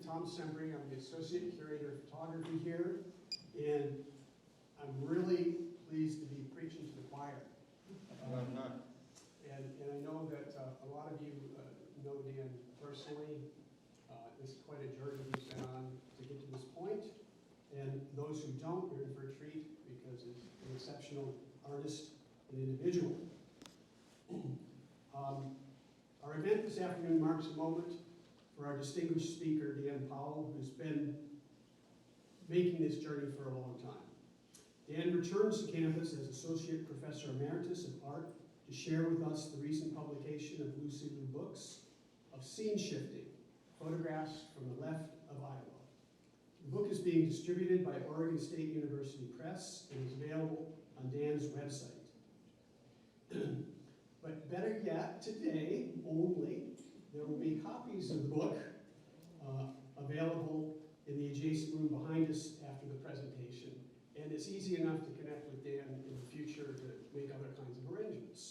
Tom Sembry. I'm the Associate Curator of Photography here, and I'm really pleased to be preaching to the choir. And I know that a lot of you know Dan personally. This is quite a journey he's been on to get to this point. And those who don't, you're in for a treat because he's an exceptional artist and individual. Our event this afternoon marks a moment for our distinguished speaker, Dan Powell, who's been making this journey for a long time. Dan returns to campus as Associate Professor Emeritus of Art to share with us the recent publication of Lucy Liu books of Scene Shifting, Photographs from the Left of Iowa. The book is being distributed by Oregon State University Press and is available on Dan's website. But better yet, today only, there will be copies of the book available in the adjacent room behind us after the presentation. And it's easy enough to connect with Dan in the future to make other kinds of arrangements.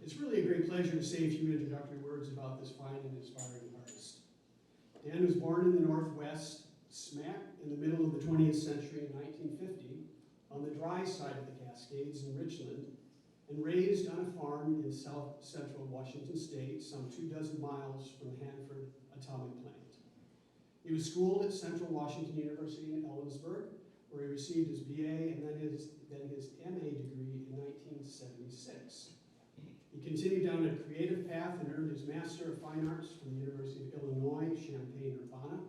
It's really a great pleasure to say a few introductory words about this fine and inspiring artist. Dan was born in the Northwest, smack in the middle of the 20th century in 1950, on the dry side of the Cascades in Richland, and raised on a farm in south central Washington state, some 24 miles from the Hanford atomic plant. He was schooled at Central Washington University in Ellensburg, where he received his BA and then his MA degree in 1976. He continued down a creative path and earned his Master of Fine Arts from the University of Illinois, Champaign-Urbana,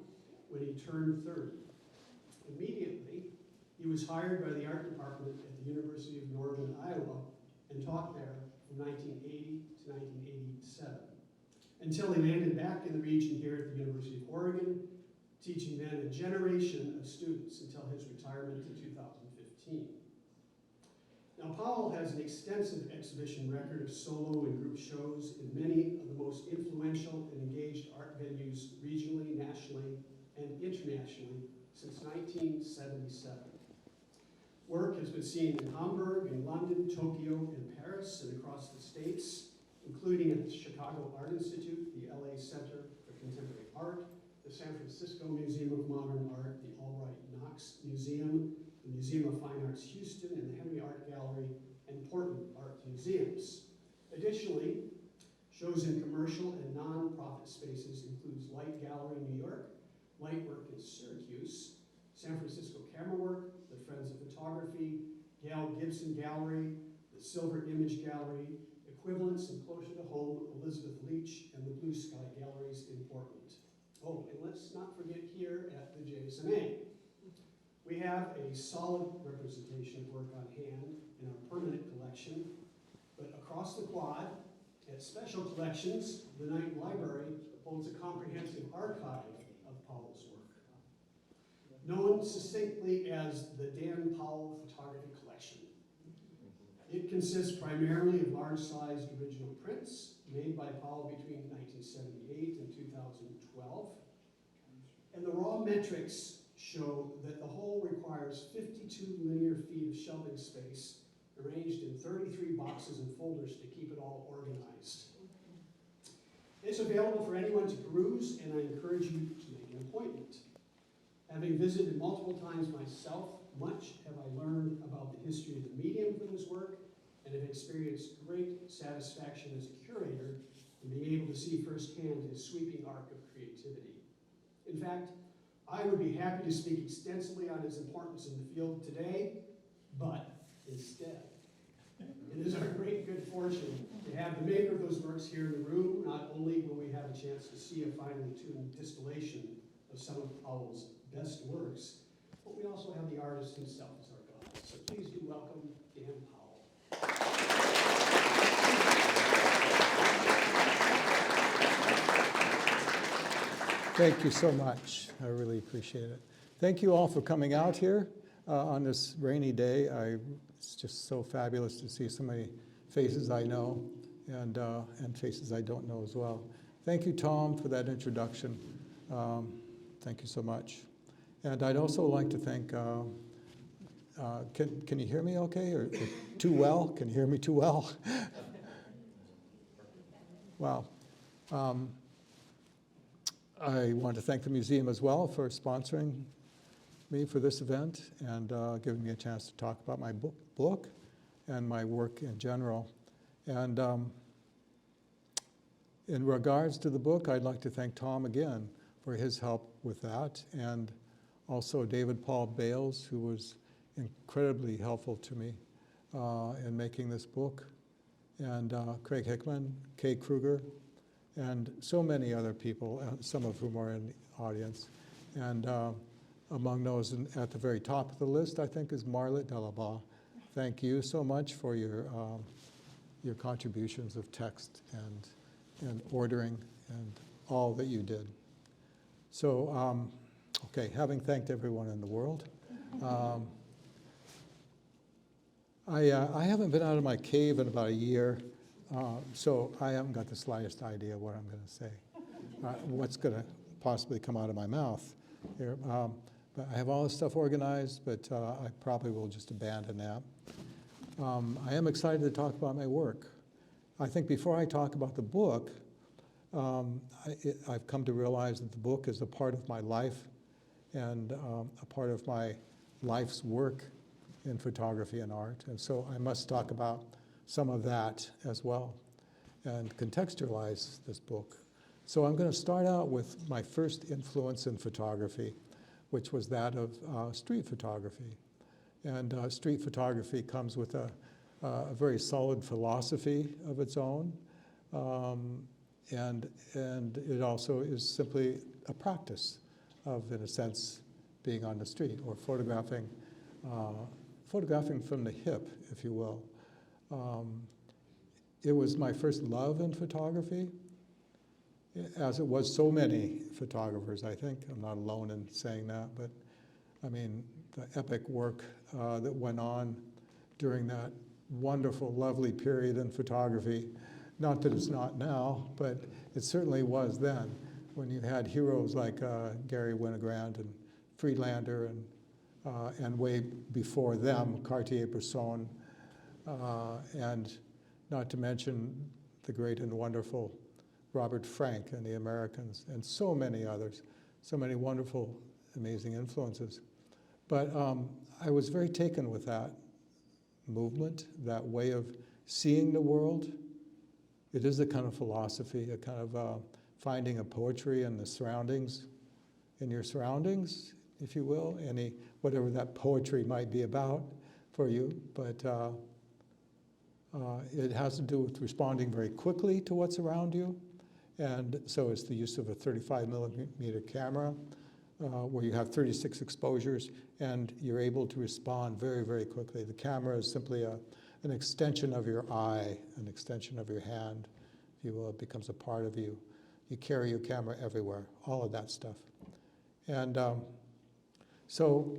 when he turned 30. Immediately, he was hired by the art department at the University of Northern Iowa and taught there from 1980 to 1987, until he landed back in the region here at the University of Oregon, teaching then a generation of students until his retirement in 2015. Now, Powell has an extensive exhibition record of solo and group shows in many of the most influential and engaged art venues regionally, nationally, and internationally since 1977. Work has been seen in Hamburg, in London, Tokyo, and Paris, and across the states, including at the Chicago Art Institute, the LA Center for Contemporary Art, the San Francisco Museum of Modern Art, the Albright Knox Museum, the Museum of Fine Arts Houston, and the Henry Art Gallery, and Portland Art Museums. Additionally, shows in commercial and non-profit spaces includes Light Gallery New York, Lightwork in Syracuse, San Francisco Camera Work, the Friends of Photography, Gail Gibson Gallery, the Silver Image Gallery, Equivalence and Closer to Home, Elizabeth Leach, and the Blue Sky Galleries in Portland. Oh, and let's not forget here at the JSMA. We have a solid representation of work on hand in our permanent collection, but across the quad, at special collections, the Knight Library holds a comprehensive archive of Powell's work, known succinctly as the Dan Powell Photography Collection. It consists primarily of large-sized original prints made by Powell between 1978 and 2012, and the raw metrics show that the whole requires 52 linear feet of shelving space arranged in 33 boxes and folders to keep it all organized. It's available for anyone to peruse, and I encourage you to make an appointment. Having visited multiple times myself, much have I learned about the history of the medium for this work, and have experienced great satisfaction as a curator in being able to see firsthand his sweeping arc of creativity. In fact, I would be happy to speak extensively on his importance in the field today, but instead, it is our great good fortune to have the maker of those works here in the room. Not only will we have a chance to see a finely tuned distillation of some of Powell's best works, but we also have the artist himself as our guide. So please do welcome Dan Powell. Thank you so much. I really appreciate it. Thank you all for coming out here on this rainy day. It's just so fabulous to see so many faces I know and faces I don't know as well. Thank you, Tom, for that introduction. Thank you so much. And I'd also like to thank, can you hear me okay, or too well? Can you hear me too well? Wow. I want to thank the museum as well for sponsoring me for this event and giving me a chance to talk about my book and my work in general. And in regards to the book, I'd like to thank Tom again for his help with that, and also David Paul Bales, who was incredibly helpful to me in making this book, and Craig Hickman, Kay Kruger, and so many other people, some of whom are in the audience. And among those at the very top of the list, I think, is Marlet Delabaugh. Thank you so much for your contributions of text and ordering and all that you did. So, okay, having thanked everyone in the world, I haven't been out of my cave in about a year, so I haven't got the slightest idea what I'm going to say, what's going to possibly come out of my mouth here. But I have all this stuff organized, but I probably will just abandon that. I am excited to talk about my work. I think before I talk about the book, I've come to realize that the book is a part of my life and a part of my life's work in photography and art. And so I must talk about some of that as well and contextualize this book. So I'm going to start out with my first influence in photography, which was that of street photography. And street photography comes with a very solid philosophy of its own. And it also is simply a practice of, in a sense, being on the street or photographing from the hip, if you will. It was my first love in photography, as it was so many photographers, I think. I'm not alone in saying that, but I mean, the epic work that went on during that wonderful, lovely period in photography. Not that it's not now, but it certainly was then, when you had heroes like Gary Winogrand and Friedlander and way before them, Cartier-Bresson, and not to mention the great and wonderful Robert Frank and the Americans, and so many others, so many wonderful, amazing influences. But I was very taken with that movement, that way of seeing the world. It is a kind of philosophy, a kind of finding a poetry in the surroundings, in your surroundings, if you will, whatever that poetry might be about for you. But it has to do with responding very quickly to what's around you. And so it's the use of a 35 millimeter camera where you have 36 exposures and you're able to respond very, very quickly. The camera is simply an extension of your eye, an extension of your hand, if you will. It becomes a part of you. You carry your camera everywhere, all of that stuff. And so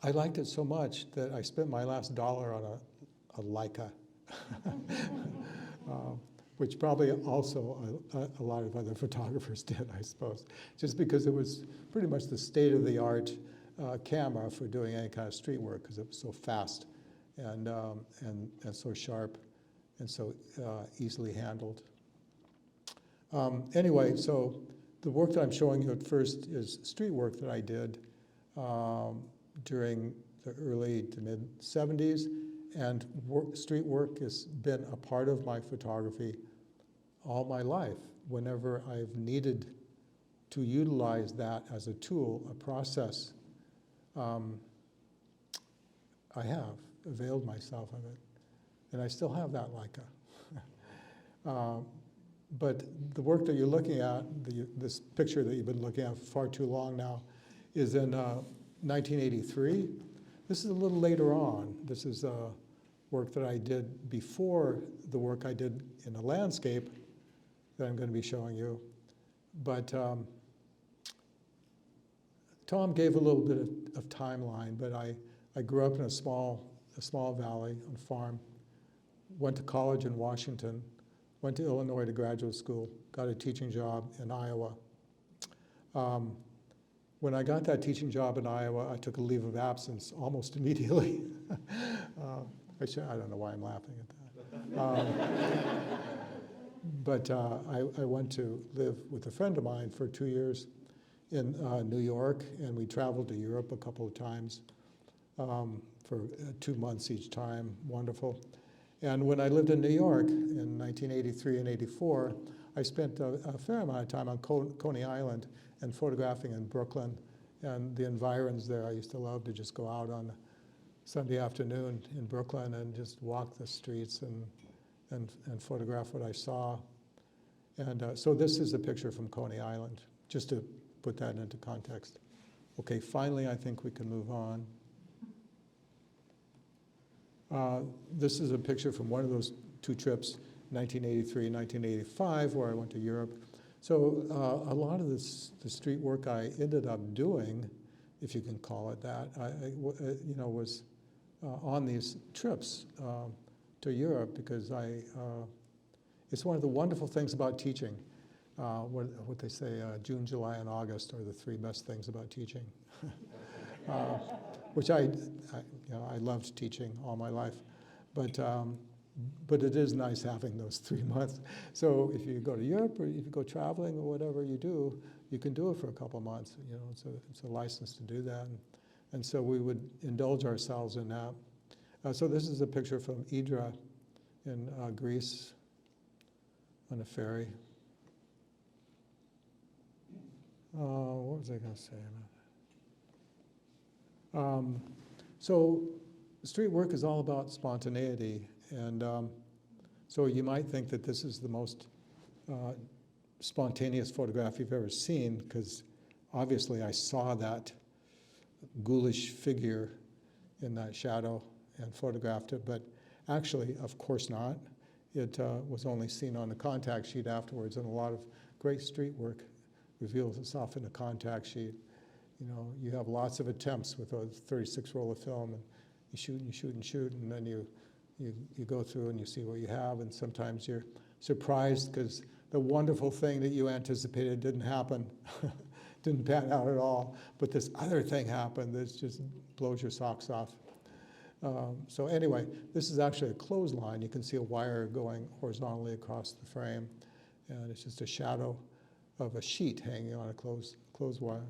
I liked it so much that I spent my last dollar on a Leica, which probably also a lot of other photographers did, I suppose, just because it was pretty much the state-of-the-art camera for doing any kind of street work, because it was so fast and so sharp and so easily handled. Anyway, so the work that I'm showing you at first is street work that I did during the early to mid-'70s, and street work has been a part of my photography all my life. Whenever I've needed to utilize that as a tool, a process, I have availed myself of it. And I still have that Leica. But the work that you're looking at, this picture that you've been looking at for far too long now, is in 1983. This is a little later on. This is work that I did before the work I did in the landscape that I'm going to be showing you. But Tom gave a little bit of timeline, but I grew up in a small valley on a farm, went to college in Washington, went to Illinois to graduate school, got a teaching job in Iowa. When I got that teaching job in Iowa, I took a leave of absence almost immediately. I don't know why I'm laughing at that. But I went to live with a friend of mine for 2 years in New York, and we traveled to Europe a couple of times for 2 months each time. Wonderful. And when I lived in New York in 1983 and 84, I spent a fair amount of time on Coney Island and photographing in Brooklyn and the environs there. I used to love to just go out on a Sunday afternoon in Brooklyn and just walk the streets and photograph what I saw. And so this is a picture from Coney Island, just to put that into context. Okay, finally, I think we can move on. This is a picture from one of those 2 trips, 1983 and 1985, where I went to Europe. So a lot of the street work I ended up doing, if you can call it that, was on these trips to Europe, because it's one of the wonderful things about teaching. What they say, June, July, and August are the 3 best things about teaching. Which I loved teaching all my life, but it is nice having those 3 months. So if you go to Europe or if you go traveling or whatever you do, you can do it for a couple of months. You know, it's a license to do that, and so we would indulge ourselves in that. So this is a picture from Idra in Greece on a ferry. What was I going to say about that? So street work is all about spontaneity, and so you might think that this is the most spontaneous photograph you've ever seen, because obviously I saw that ghoulish figure in that shadow and photographed it, but actually, of course not. It was only seen on the contact sheet afterwards, and a lot of great street work reveals itself in a contact sheet. You know, you have lots of attempts with a 36 roll of film, and you shoot and you shoot and shoot, and then you go through and you see what you have, and sometimes you're surprised because the wonderful thing that you anticipated didn't happen, didn't pan out at all, but this other thing happened that just blows your socks off. So anyway, this is actually a clothesline. You can see a wire going horizontally across the frame, and it's just a shadow of a sheet hanging on a clothes wire.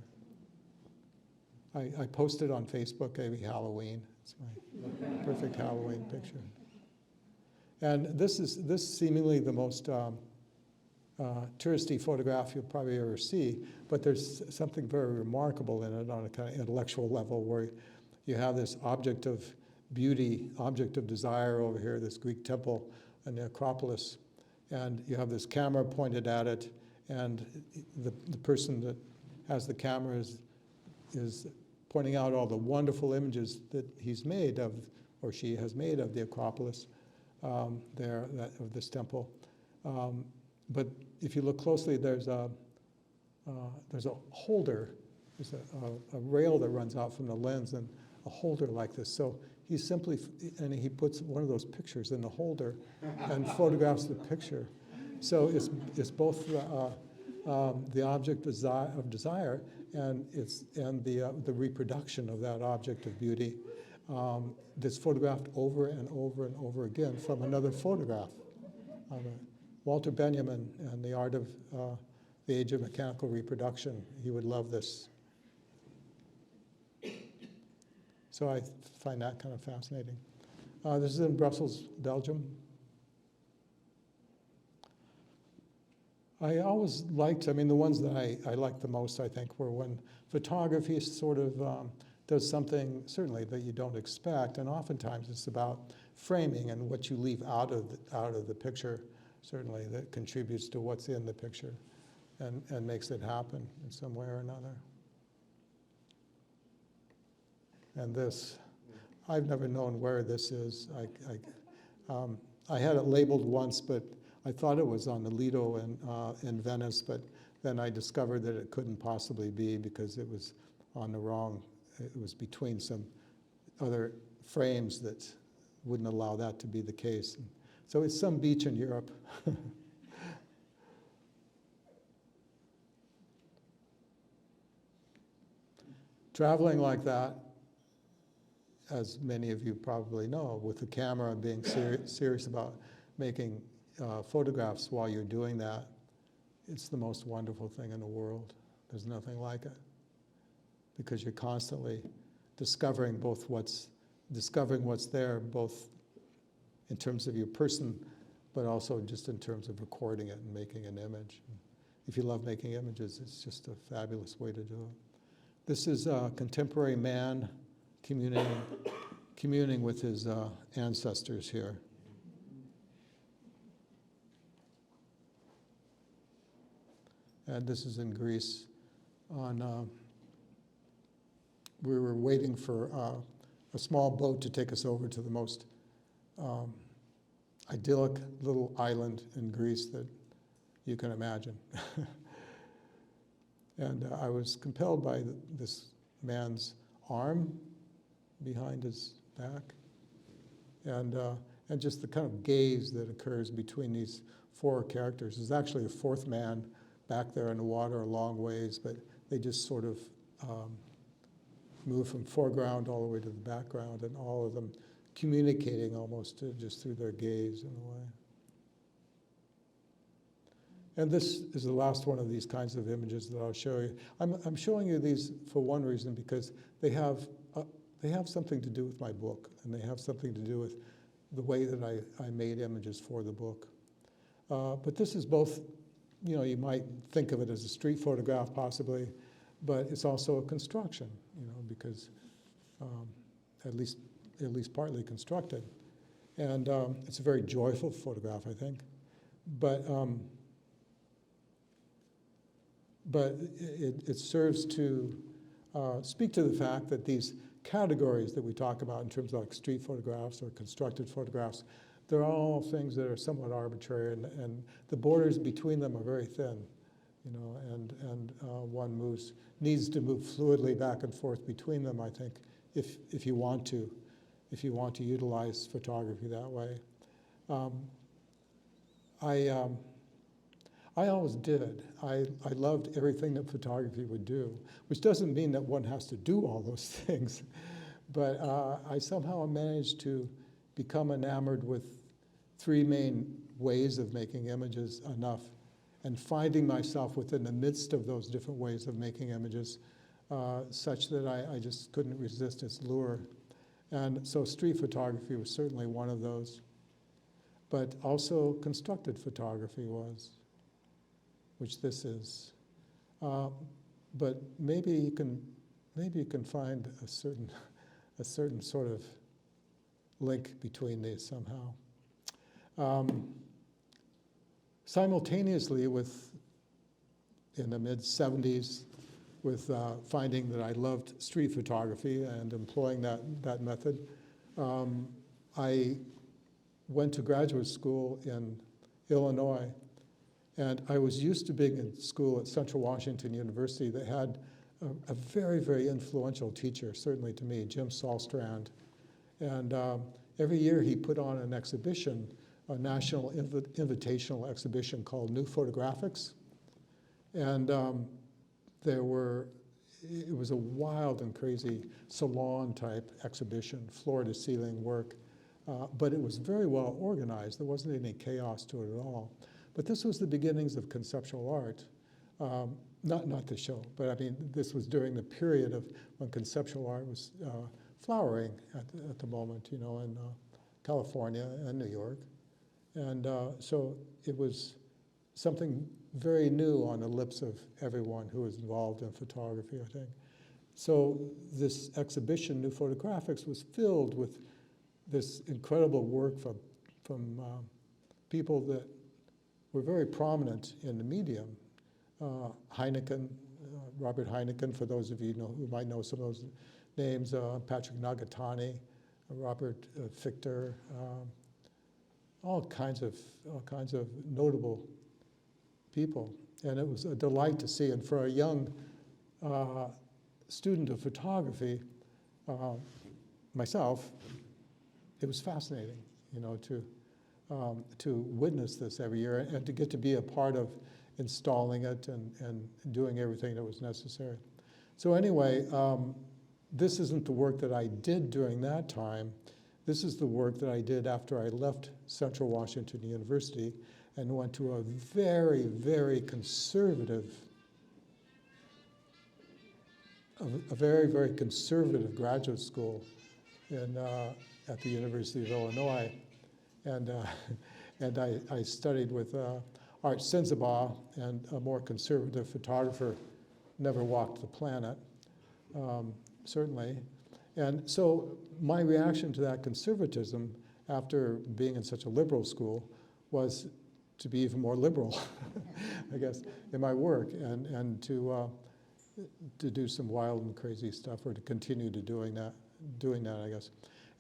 I posted on Facebook every Halloween. It's my perfect Halloween picture. And this is seemingly the most touristy photograph you'll probably ever see, but there's something very remarkable in it on a kind of intellectual level, where you have this object of beauty, object of desire over here, this Greek temple and the Acropolis, and you have this camera pointed at it, and the person that has the camera is pointing out all the wonderful images that he's made of, or she has made of the Acropolis of this temple. But if you look closely, there's a holder, there's a rail that runs out from the lens, and a holder like this. So he puts one of those pictures in the holder and photographs the picture. So it's both the object of desire and the reproduction of that object of beauty that's photographed over and over and over again from another photograph. Walter Benjamin and the art of the age of mechanical reproduction. He would love this. So I find that kind of fascinating. This is in Brussels, Belgium. I always liked, the ones that I liked the most, I think, were when photography sort of does something, certainly, that you don't expect, and oftentimes it's about framing and what you leave out of the picture, certainly, that contributes to what's in the picture and makes it happen in some way or another. And this, I've never known where this is. I had it labeled once, but I thought it was on the Lido in Venice, but then I discovered that it couldn't possibly be because it was on the wrong, it was between some other frames that wouldn't allow that to be the case. So it's some beach in Europe. Traveling like that, as many of you probably know, with the camera and being serious about making photographs while you're doing that, it's the most wonderful thing in the world. There's nothing like it, because you're constantly discovering what's there, both in terms of your person, but also just in terms of recording it and making an image. If you love making images, it's just a fabulous way to do it. This is a contemporary man communing with his ancestors here. And this is in Greece. We were waiting for a small boat to take us over to the most idyllic little island in Greece that you can imagine. And I was compelled by this man's arm behind his back, and just the kind of gaze that occurs between these four characters. There's actually a fourth man back there in the water a long ways, but they just sort of move from foreground all the way to the background, and all of them communicating almost just through their gaze in a way. And this is the last one of these kinds of images that I'll show you. I'm showing you these for one reason, because they have something to do with my book, and they have something to do with the way that I made images for the book. But this is both, you might think of it as a street photograph possibly, but it's also a construction, because at least partly constructed. And it's a very joyful photograph, I think. But it serves to speak to the fact that these categories that we talk about in terms of like street photographs or constructed photographs, they're all things that are somewhat arbitrary, and the borders between them are very thin, and one needs to move fluidly back and forth between them, I think, if you want to utilize photography that way. I always did. I loved everything that photography would do, which doesn't mean that one has to do all those things, but I somehow managed to become enamored with three main ways of making images enough, and finding myself within the midst of those different ways of making images, such that I just couldn't resist its lure. And so street photography was certainly one of those, but also constructed photography was, which this is. But maybe you can find a certain sort of link between these somehow. Simultaneously in the mid-70s, with finding that I loved street photography and employing that method, I went to graduate school in Illinois. And I was used to being in school at Central Washington University that had a very, very influential teacher, certainly to me, Jim Sahlstrand. And every year he put on an exhibition, a national invitational exhibition called New Photographics. And it was a wild and crazy salon-type exhibition, floor-to-ceiling work. But it was very well organized. There wasn't any chaos to it at all. But this was the beginnings of conceptual art. Not the show, but I mean, this was during the period of when conceptual art was flowering at the moment, in California and New York. And so it was something very new on the lips of everyone who was involved in photography, I think. So this exhibition, New Photographics, was filled with this incredible work from people that were very prominent in the medium. Heineken, Robert Heineken, for those of you who might know some of those names, Patrick Nagatani, Robert Fichter, all kinds of notable people. And it was a delight to see. And for a young student of photography, myself, it was fascinating, to witness this every year and to get to be a part of installing it and doing everything that was necessary. So anyway, this isn't the work that I did during that time, This is the work that I did after I left Central Washington University and went to a very, very conservative, very conservative graduate school at the University of Illinois. And, and I studied with Art Sinsabaugh, and a more conservative photographer, never walked the planet, certainly. And so my reaction to that conservatism after being in such a liberal school was to be even more liberal, I guess, in my work, and to do some wild and crazy stuff, or to continue to doing that, I guess.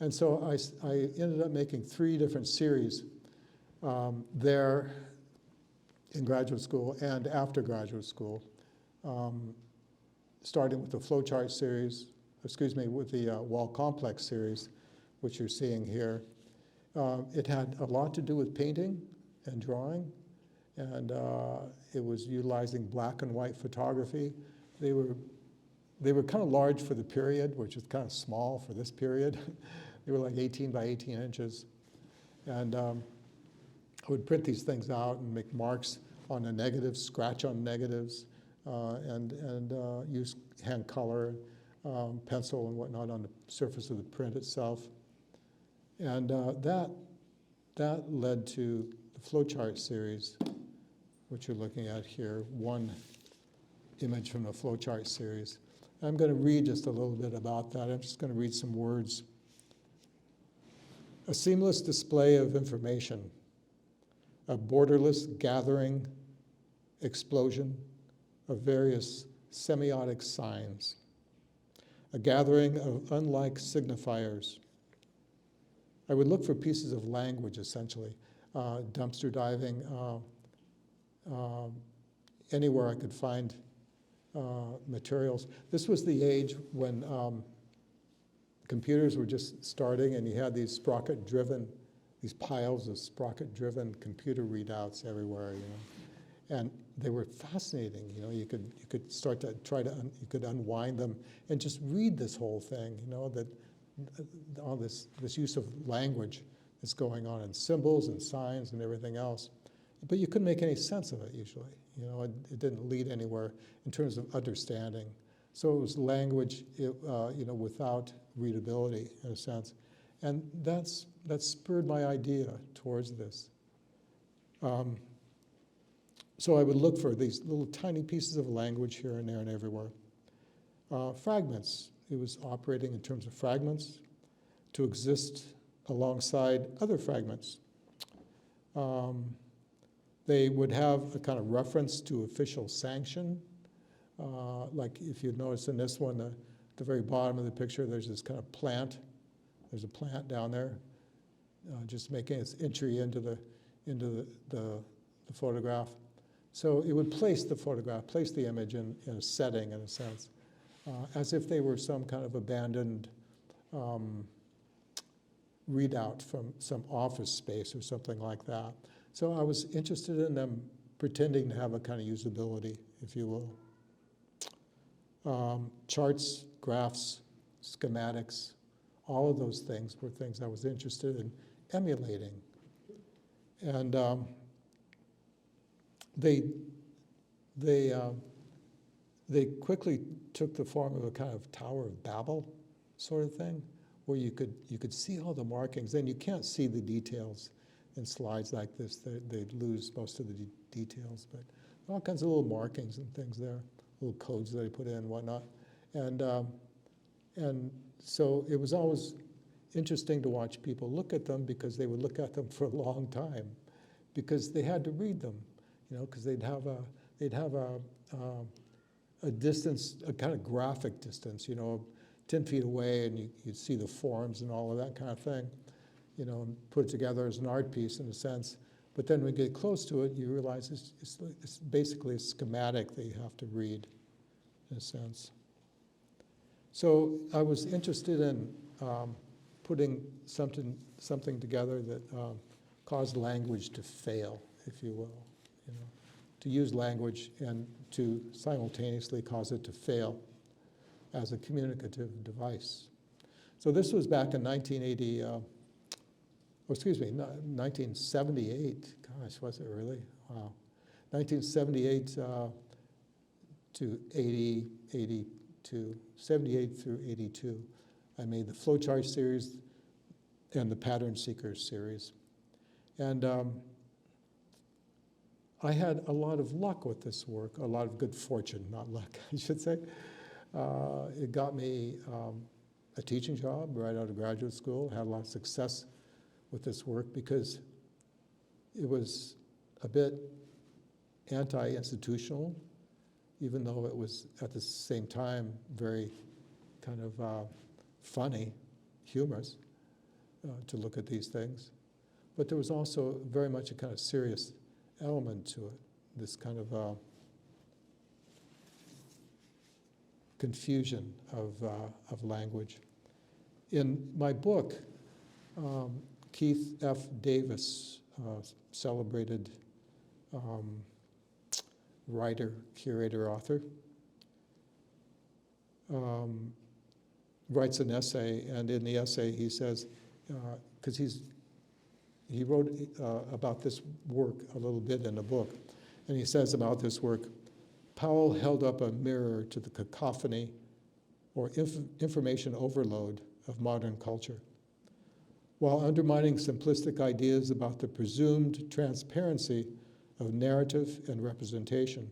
And so I ended up making 3 different series there in graduate school and after graduate school, starting with the flowchart series, with the wall complex series, which you're seeing here. It had a lot to do with painting and drawing, and it was utilizing black and white photography. They were kind of large for the period, which is kind of small for this period. They were like 18 by 18 inches. And I would print these things out and make marks on the negatives, scratch on negatives, and use hand color, pencil and whatnot on the surface of the print itself. And that led to the flowchart series, which you're looking at here, one image from the flowchart series. I'm going to read just a little bit about that. I'm just going to read some words. A seamless display of information, a borderless gathering, explosion of various semiotic signs, a gathering of unlike signifiers. I would look for pieces of language, essentially, dumpster diving, anywhere I could find materials. This was the age when computers were just starting, and you had these these piles of sprocket-driven computer readouts everywhere, you know. And they were fascinating, you know. You could start to you could unwind them and just read this whole thing, you know, that all this use of language that's going on, and symbols and signs and everything else. But you couldn't make any sense of it usually, you know. It didn't lead anywhere in terms of understanding. So it was language, you know, without readability in a sense, and that spurred my idea towards this. So I would look for these little tiny pieces of language here and there and everywhere. Fragments. It was operating in terms of fragments to exist alongside other fragments. They would have a kind of reference to official sanction. Like if you notice in this one, at the very bottom of the picture, there's this kind of plant. There's a plant down there, just making its entry into the photograph. So it would place the photograph, place the image in a setting, in a sense, as if they were some kind of abandoned readout from some office space or something like that. So I was interested in them pretending to have a kind of usability, if you will. Charts, graphs, schematics, all of those things were things I was interested in emulating. And they quickly took the form of a kind of Tower of Babel sort of thing, where you could see all the markings, and you can't see the details in slides like this. They'd lose most of the details, but all kinds of little markings and things there, little codes that I put in and whatnot. And so it was always interesting to watch people look at them, because they would look at them for a long time, because they had to read them, you know, because they'd have a distance, a kind of graphic distance, you know, 10 feet away, and you'd see the forms and all of that kind of thing, you know, and put it together as an art piece in a sense. But then when you get close to it, you realize it's basically a schematic that you have to read, in a sense. So I was interested in putting something together that caused language to fail, if you will, you know, to use language and to simultaneously cause it to fail as a communicative device. So this was back in 1980. excuse me, 1978, gosh, was it really? Wow. 1978 to 80, 82, 78 through 82. I made the Flowchart series and the Pattern Seekers series. And I had a lot of luck with this work, a lot of good fortune, not luck, I should say. It got me a teaching job right out of graduate school, had a lot of success with this work because it was a bit anti-institutional, even though it was at the same time very kind of funny, humorous to look at these things. But there was also very much a kind of serious element to it, this kind of confusion of language. In my book, Keith F. Davis, celebrated writer, curator, author, writes an essay, and in the essay he says, because he wrote about this work a little bit in the book, and he says about this work, Powell held up a mirror to the cacophony or information overload of modern culture, while undermining simplistic ideas about the presumed transparency of narrative and representation.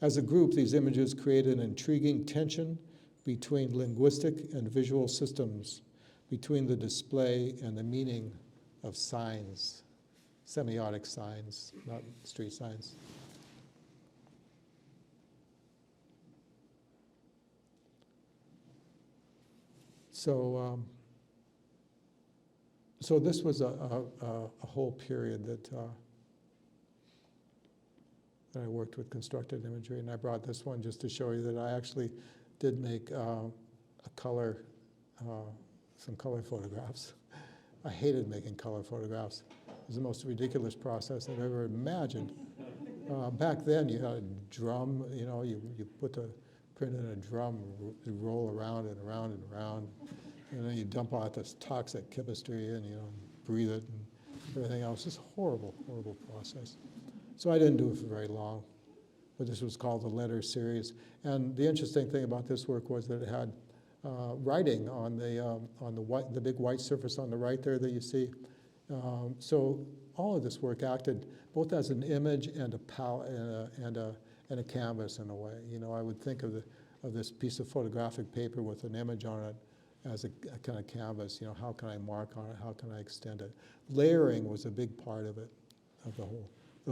As a group, these images create an intriguing tension between linguistic and visual systems, between the display and the meaning of signs, semiotic signs, not street signs. So this was a whole period that I worked with constructed imagery, and I brought this one just to show you that I actually did make some color photographs. I hated making color photographs. It was the most ridiculous process I've ever imagined. Back then, you had a drum, you put the print in a drum, you roll around and around and around, and then you dump out this toxic chemistry and breathe it and everything else. It's a horrible, horrible process. So I didn't do it for very long, but this was called the Letter Series. And the interesting thing about this work was that it had writing on the big white surface on the right there that you see. So all of this work acted both as an image and a palette and a canvas in a way. I would think of this piece of photographic paper with an image on it as a kind of canvas. How can I mark on it? How can I extend it? Layering was a big part of it, of the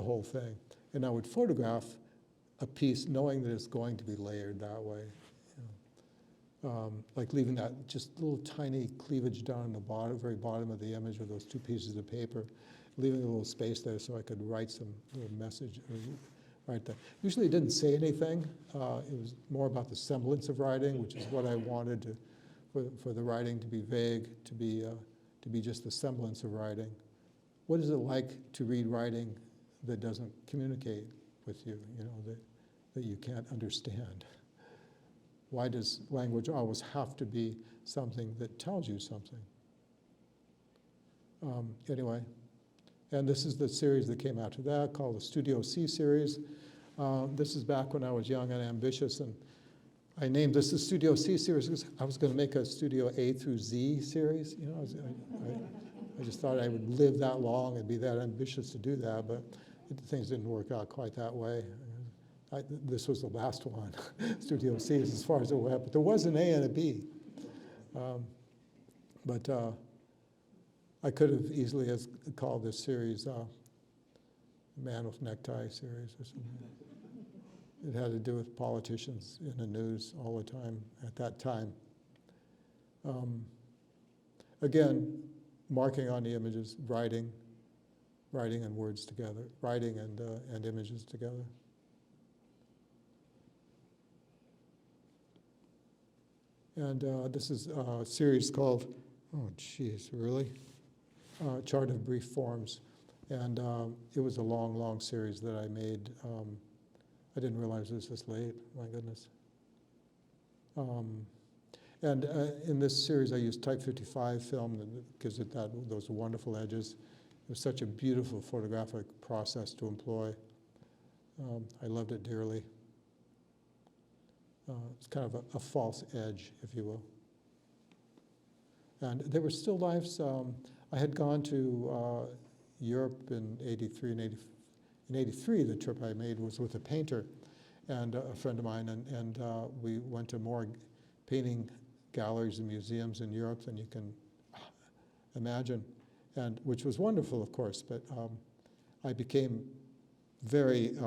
whole thing. And I would photograph a piece knowing that it's going to be layered that way. Like leaving that just little tiny cleavage down in the bottom, very bottom of the image with those two pieces of paper, leaving a little space there so I could write some little message right there. Usually it didn't say anything. It was more about the semblance of writing, which is what I wanted for the writing to be vague, to be just the semblance of writing. What is it like to read writing that doesn't communicate with you, that you can't understand? Why does language always have to be something that tells you something? Anyway, and this is the series that came after that, called the Studio C series. This is back when I was young and ambitious, and I named this the Studio C series because I was going to make a Studio A through Z series. I just thought I would live that long and be that ambitious to do that, but things didn't work out quite that way. This was the last one, Studio C, as far as it went, but there was an A and a B. But I could have easily called this series Man with Necktie series or something. It had to do with politicians in the news all the time at that time. Again, marking on the images, writing and words together, writing and images together. And this is a series called, oh geez, really? Chart of Brief Forms. And it was a long, long series that I made. I didn't realize it was this late, my goodness. And in this series, I used Type 55 film that gives it those wonderful edges. It was such a beautiful photographic process to employ. I loved it dearly. It's kind of a false edge, if you will. And there were still lifes. I had gone to Europe in '83 and in '83. The trip I made was with a painter and a friend of mine, and we went to more painting galleries and museums in Europe than you can imagine, and which was wonderful, of course. But I became very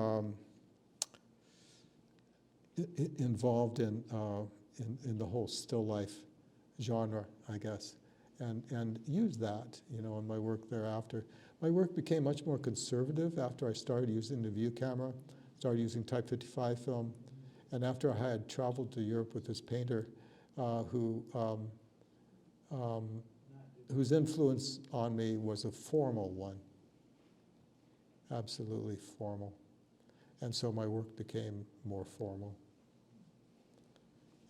involved in the whole still life genre, I guess, and used that, in my work thereafter. My work became much more conservative after I started using the view camera, started using Type 55 film, and after I had traveled to Europe with this painter whose influence on me was a formal one, absolutely formal. And so my work became more formal.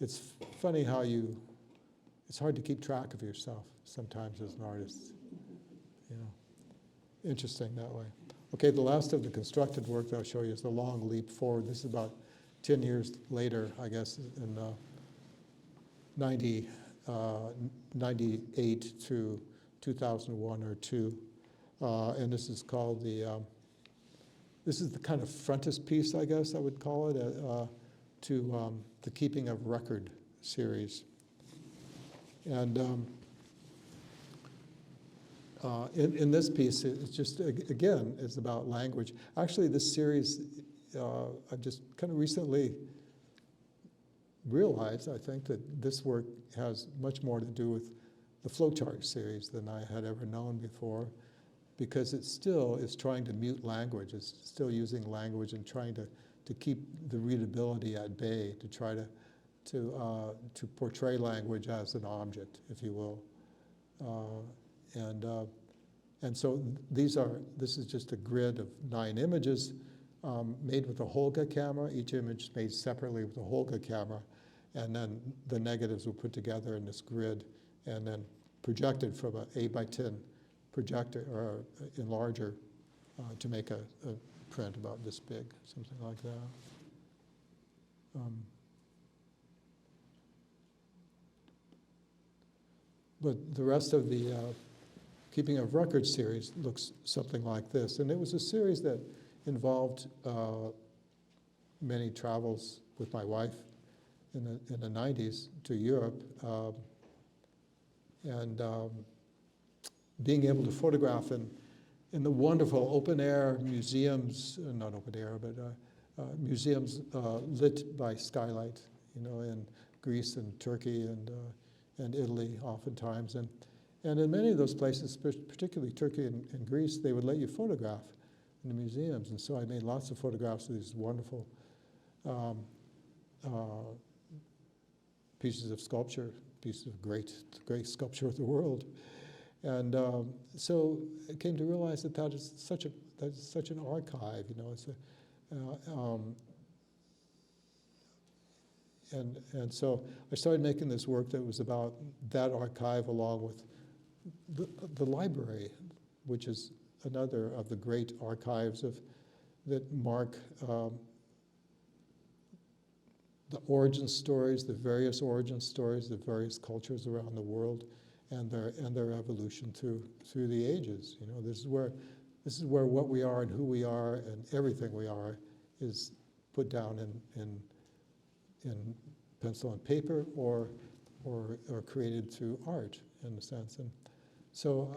It's funny how it's hard to keep track of yourself sometimes as an artist, Interesting that way. Okay, the last of the constructed work that I'll show you is The Long Leap Forward. This is about 10 years later, I guess, in 98 to 2001 or 2. And this is called this is the kind of frontispiece, I guess I would call it, to the Keeping of Record series. And in this piece, it's just, again, it's about language. Actually, this series, I've just kind of recently realized, I think, that this work has much more to do with the flowchart series than I had ever known before, because it still is trying to mute language. It's still using language and trying to keep the readability at bay, to try to portray language as an object, if you will. And so this is just a grid of 9 images made with a Holga camera, each image made separately with a Holga camera, and then the negatives were put together in this grid and then projected from an 8x10 projector or enlarger to make a print about this big, something like that. But the rest of the Keeping of Records series looks something like this. And it was a series that involved many travels with my wife in the 90s to Europe, and being able to photograph in the wonderful open-air museums, not open-air, but museums lit by skylight, in Greece and Turkey and Italy oftentimes. And in many of those places, particularly Turkey and Greece, they would let you photograph in the museums. And so I made lots of photographs of these wonderful pieces of sculpture, pieces of the great sculpture of the world. And so I came to realize that is such an archive, It's and so I started making this work that was about that archive, along with the library, which is another of the great archives that mark the origin stories, the various origin stories, the various cultures around the world, and their evolution through the ages. This is where what we are and who we are and everything we are is put down in pencil and paper or created through art, in a sense. And so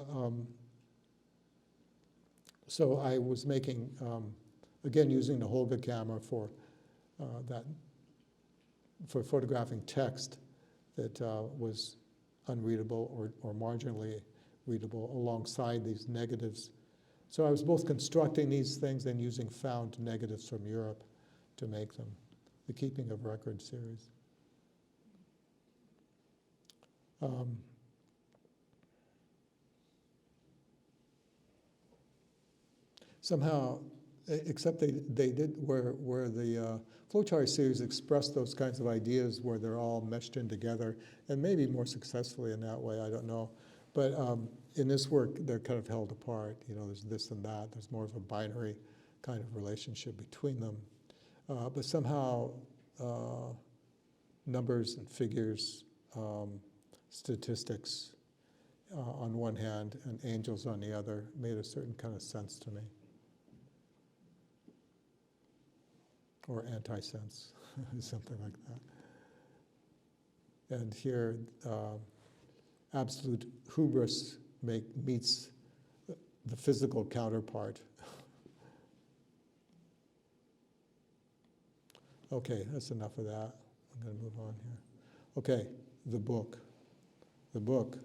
I was making, again, using the Holga camera for photographing text that was unreadable or marginally readable alongside these negatives. So I was both constructing these things and using found negatives from Europe to make them, the Keeping of Records series. Somehow except they did, where the flowchart series expressed those kinds of ideas where they're all meshed in together, and maybe more successfully in that way, I don't know. But in this work, they're kind of held apart. You know, there's this and that. There's more of a binary kind of relationship between them. But somehow, numbers and figures, statistics on one hand and angels on the other made a certain kind of sense to me. Or anti-sense, something like that. And here, absolute hubris meets the physical counterpart. Okay, that's enough of that. I'm going to move on here. Okay, the book. The book.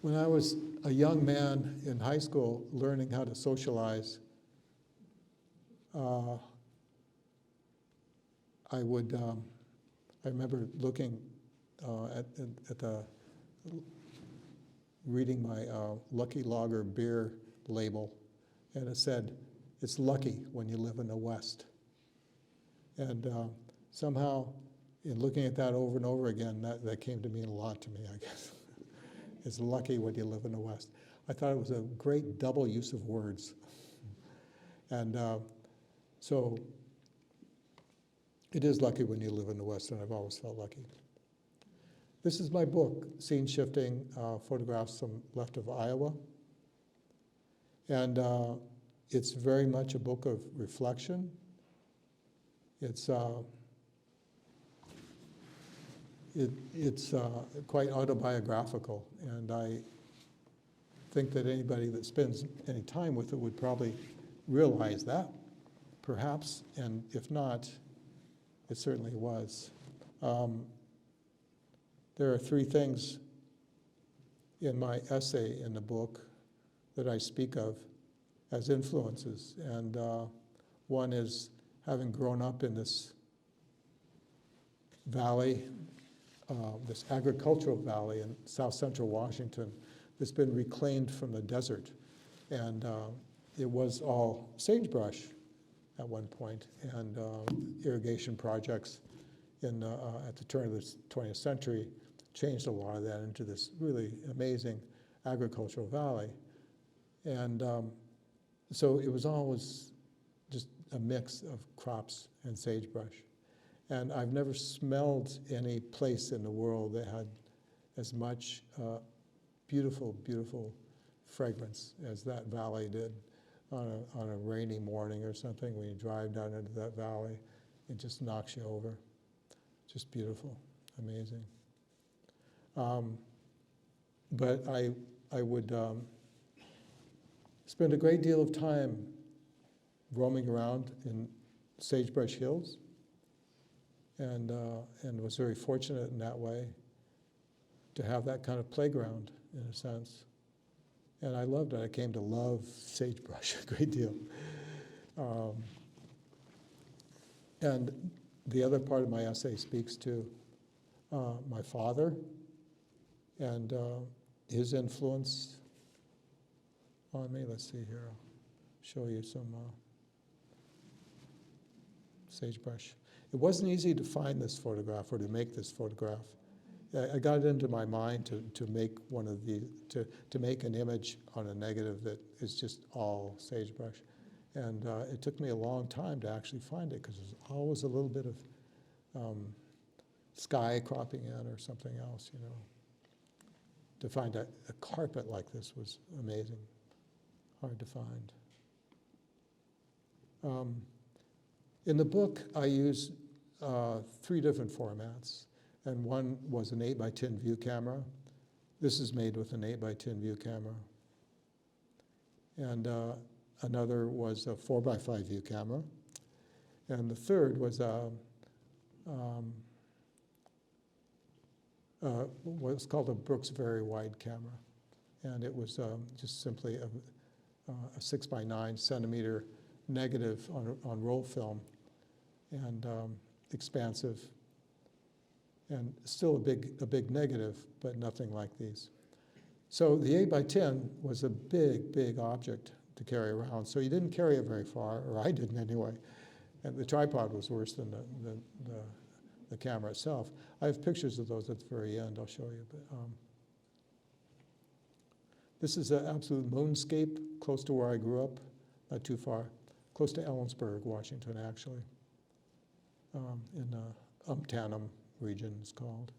When I was a young man in high school learning how to socialize, I remember looking at the, reading my Lucky Lager beer label, and it said, "It's lucky when you live in the West." And somehow, in looking at that over and over again, that came to mean a lot to me, I guess. It's lucky when you live in the West. I thought it was a great double use of words. And so it is lucky when you live in the West, and I've always felt lucky. This is my book, Scene Shifting, Photographs from Left of Iowa. And it's very much a book of reflection. It's quite autobiographical, and I think that anybody that spends any time with it would probably realize that, perhaps, and if not, it certainly was. There are three things in my essay in the book that I speak of as influences, and one is having grown up in this valley, this agricultural valley in south central Washington that's been reclaimed from the desert. And it was all sagebrush at one point, and irrigation projects at the turn of the 20th century changed a lot of that into this really amazing agricultural valley. And so it was always just a mix of crops and sagebrush. And I've never smelled any place in the world that had as much beautiful, beautiful fragrance as that valley did on a rainy morning or something. When you drive down into that valley, it just knocks you over. Just beautiful, amazing. But I would spend a great deal of time roaming around in sagebrush hills, and was very fortunate in that way to have that kind of playground, in a sense. And I loved it. I came to love sagebrush a great deal. And the other part of my essay speaks to my father and his influence on me. Let's see here. I'll show you some sagebrush. It wasn't easy to find this photograph or to make this photograph. I got it into my mind to make one of the, to make an image on a negative that is just all sagebrush. And it took me a long time to actually find it, because there's always a little bit of sky cropping in or something else, you know. To find a carpet like this was amazing, hard to find. In the book, I use 3 different formats, and one was an 8x10 view camera. This is made with an 8x10 view camera. And another was a 4x5 view camera. And the third was what's called a Brooks Very Wide camera. And it was just simply a 6x9 centimeter negative on roll film, and expansive, and still a big negative, but nothing like these. So the 8x10 was a big, big object to carry around. So you didn't carry it very far, or I didn't anyway. And the tripod was worse than the camera itself. I have pictures of those at the very end, I'll show you. But, this is an absolute moonscape close to where I grew up, not too far, close to Ellensburg, Washington, actually, in Umptanum region, it's called.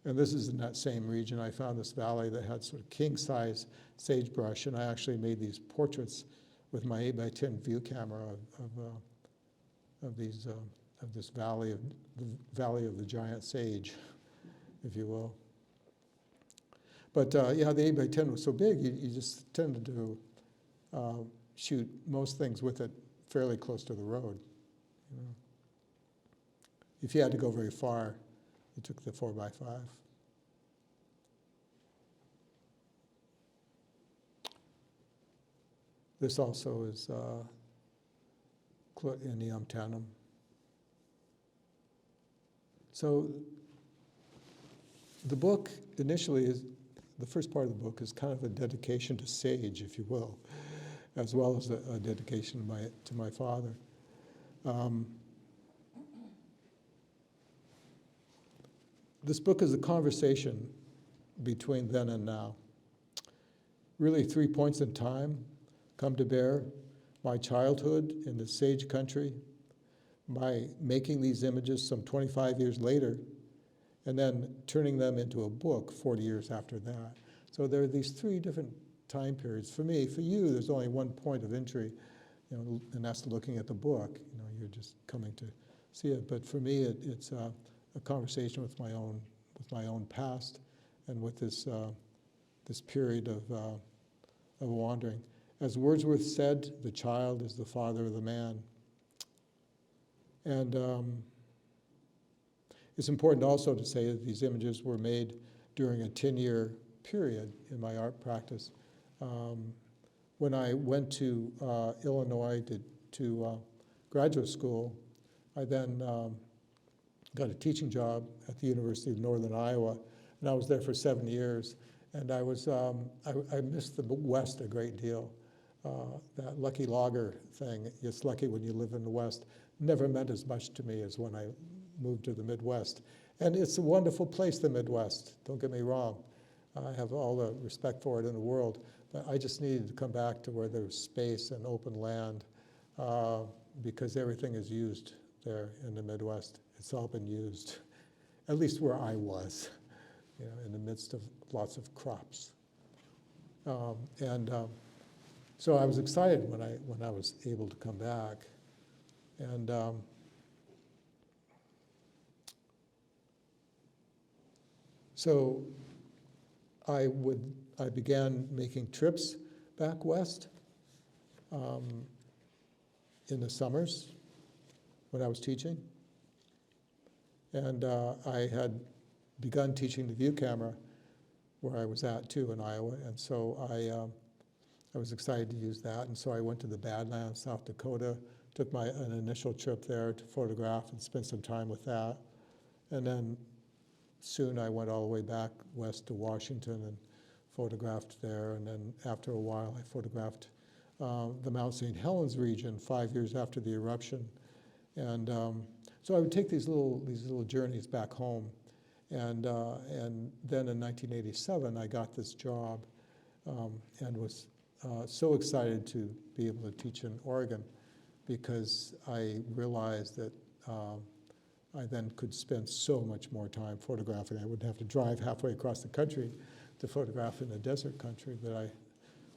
And this is in that same region. I found this valley that had sort of king-size sagebrush, and I actually made these portraits with my 8x10 view camera of this valley of the giant sage, if you will. But yeah, the 8x10 was so big, you just tended to shoot most things with it fairly close to the road. You know. If you had to go very far, you took the 4x5. This also is in the Umptanum. So the book initially is, the first part of the book is kind of a dedication to Sage, if you will, as well as a dedication to my father. This book is a conversation between then and now. Really 3 points in time come to bear: my childhood in the sage country, my making these images some 25 years later, and then turning them into a book 40 years after that. So there are these 3 different time periods. For me, for you, there's only one point of entry, you know, and that's looking at the book. You know, you're just coming to see it. But for me, it's a conversation with my own past, and with this period of wandering. As Wordsworth said, the child is the father of the man. And it's important also to say that these images were made during a 10-year period in my art practice. When I went to Illinois to graduate school, I then got a teaching job at the University of Northern Iowa, and I was there for 7 years. And I missed the West a great deal. That lucky logger thing, it's lucky when you live in the West, never meant as much to me as when I moved to the Midwest. And it's a wonderful place, the Midwest, don't get me wrong. I have all the respect for it in the world, but I just needed to come back to where there's space and open land, because everything is used there in the Midwest. It's all been used, at least where I was, you know, in the midst of lots of crops. So I was excited when I was able to come back. And so I began making trips back west in the summers when I was teaching. And I had begun teaching the view camera where I was at too in Iowa. And so I was excited to use that. And so I went to the Badlands, South Dakota, took an initial trip there to photograph and spend some time with that. And then soon I went all the way back west to Washington and photographed there. And then after a while, I photographed the Mount St. Helens region 5 years after the eruption. And so I would take these little journeys back home. And then in 1987, I got this job and was so excited to be able to teach in Oregon, because I realized that I then could spend so much more time photographing. I wouldn't have to drive halfway across the country to photograph in a desert country that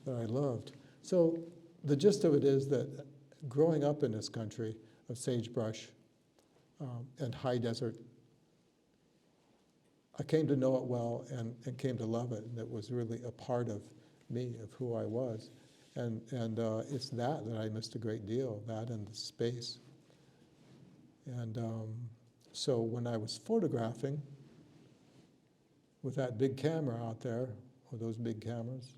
I loved. So the gist of it is that growing up in this country of sagebrush and high desert, I came to know it well and came to love it, and it was really a part of me, of who I was. And it's that I missed a great deal, that and the space. And so when I was photographing with that big camera out there, or those big cameras,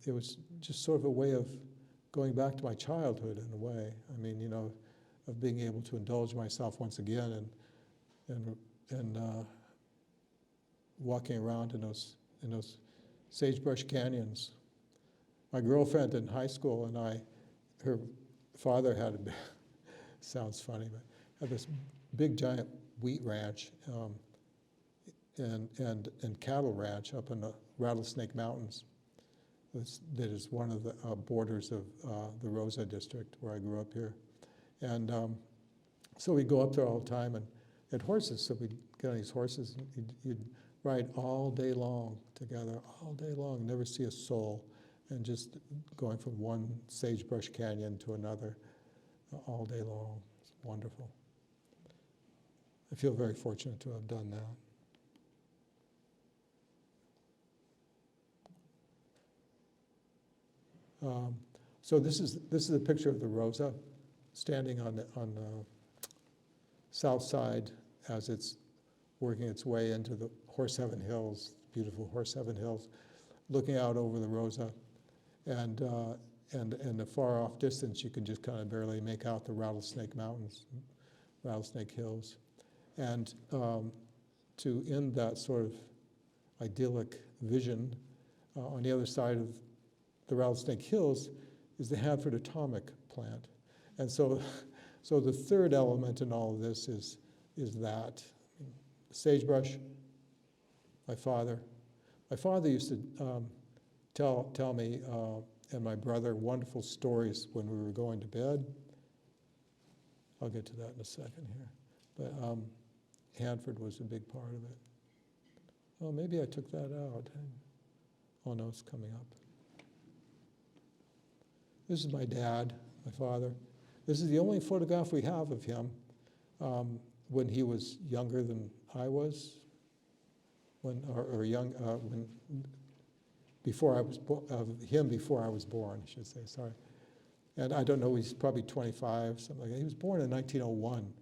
it was just sort of a way of going back to my childhood in a way. I mean, you know, of being able to indulge myself once again and walking around in those sagebrush canyons. My girlfriend in high school and her father had sounds funny, but had this big giant wheat ranch and cattle ranch up in the Rattlesnake Mountains. That is one of the borders of the Rosa district where I grew up here. And so we'd go up there all the time and had horses, so we'd get on these horses and you'd ride all day long together, all day long, never see a soul, and just going from one sagebrush canyon to another all day long. It's wonderful. I feel very fortunate to have done that. So this is a picture of the Rosa standing on the south side as it's working its way into the Horseheaven Hills, beautiful Horseheaven Hills, looking out over the Rosa, and in the far off distance you can just kind of barely make out the Rattlesnake Mountains, Rattlesnake Hills, and to end that sort of idyllic vision, on the other side of the Rattlesnake Hills is the Hanford Atomic Plant. And so the third element in all of this is that. Sagebrush, my father. My father used to tell me and my brother wonderful stories when we were going to bed. I'll get to that in a second here. But Hanford was a big part of it. Oh, maybe I took that out. Oh no, it's coming up. This is my dad, my father. This is the only photograph we have of him when he was younger than I was, before I was before I was born, I should say. Sorry, and I don't know. He's probably 25, something like that. He was born in 1901,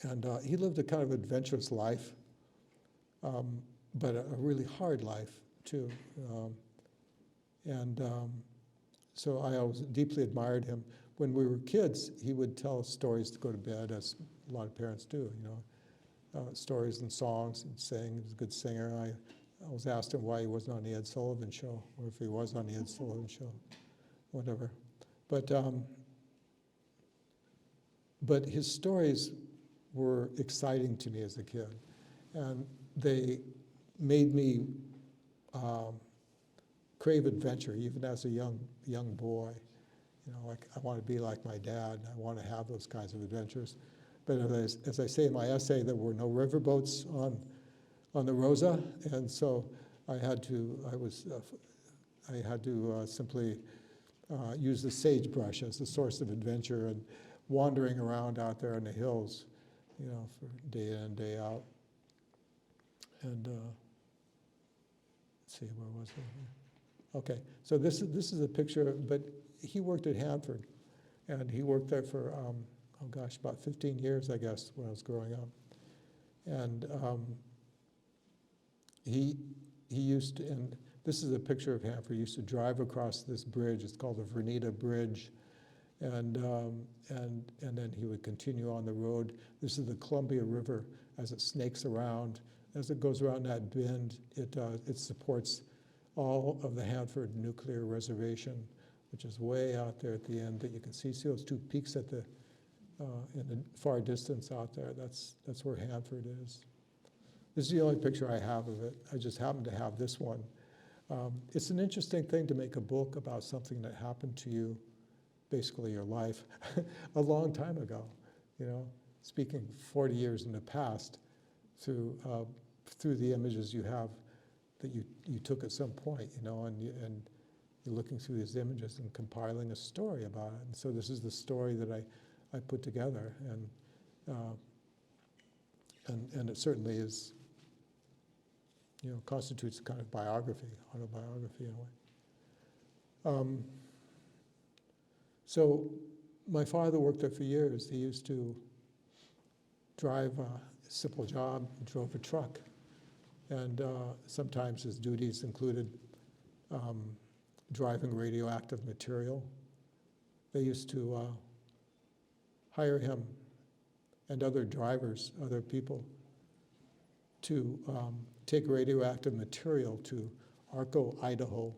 and he lived a kind of adventurous life, but a really hard life too, So I always deeply admired him. When we were kids, he would tell us stories to go to bed, as a lot of parents do, stories and songs and sing. He was a good singer. I always asked him why he wasn't on the Ed Sullivan Show, or if he was on the Ed Sullivan Show, whatever. But his stories were exciting to me as a kid, and they made me crave adventure, even as a young boy. Like I want to be like my dad. I want to have those kinds of adventures. But as I say in my essay, there were no riverboats on the Rosa, and so I had to simply use the sagebrush as the source of adventure and wandering around out there in the hills, for day in and day out. And let's see, where was I here? Okay, so this is a picture, but he worked at Hanford, and he worked there for, about 15 years, I guess, when I was growing up. And he used to, and this is a picture of Hanford, he used to drive across this bridge. It's called the Vernita Bridge, and then he would continue on the road. This is the Columbia River as it snakes around. As it goes around that bend, it supports all of the Hanford Nuclear Reservation, which is way out there at the end that you can see. See those two peaks in the far distance out there? That's where Hanford is. This is the only picture I have of it. I just happen to have this one. It's an interesting thing to make a book about something that happened to you, basically your life, a long time ago. Speaking 40 years in the past through the images you have that you took at some point, and you're looking through these images and compiling a story about it. And so this is the story that I put together, and it certainly is, constitutes a kind of autobiography in a way. So my father worked there for years. He used to drive a simple job, drove a truck. And sometimes his duties included driving radioactive material. They used to hire him and other drivers, other people, to take radioactive material to Arco, Idaho,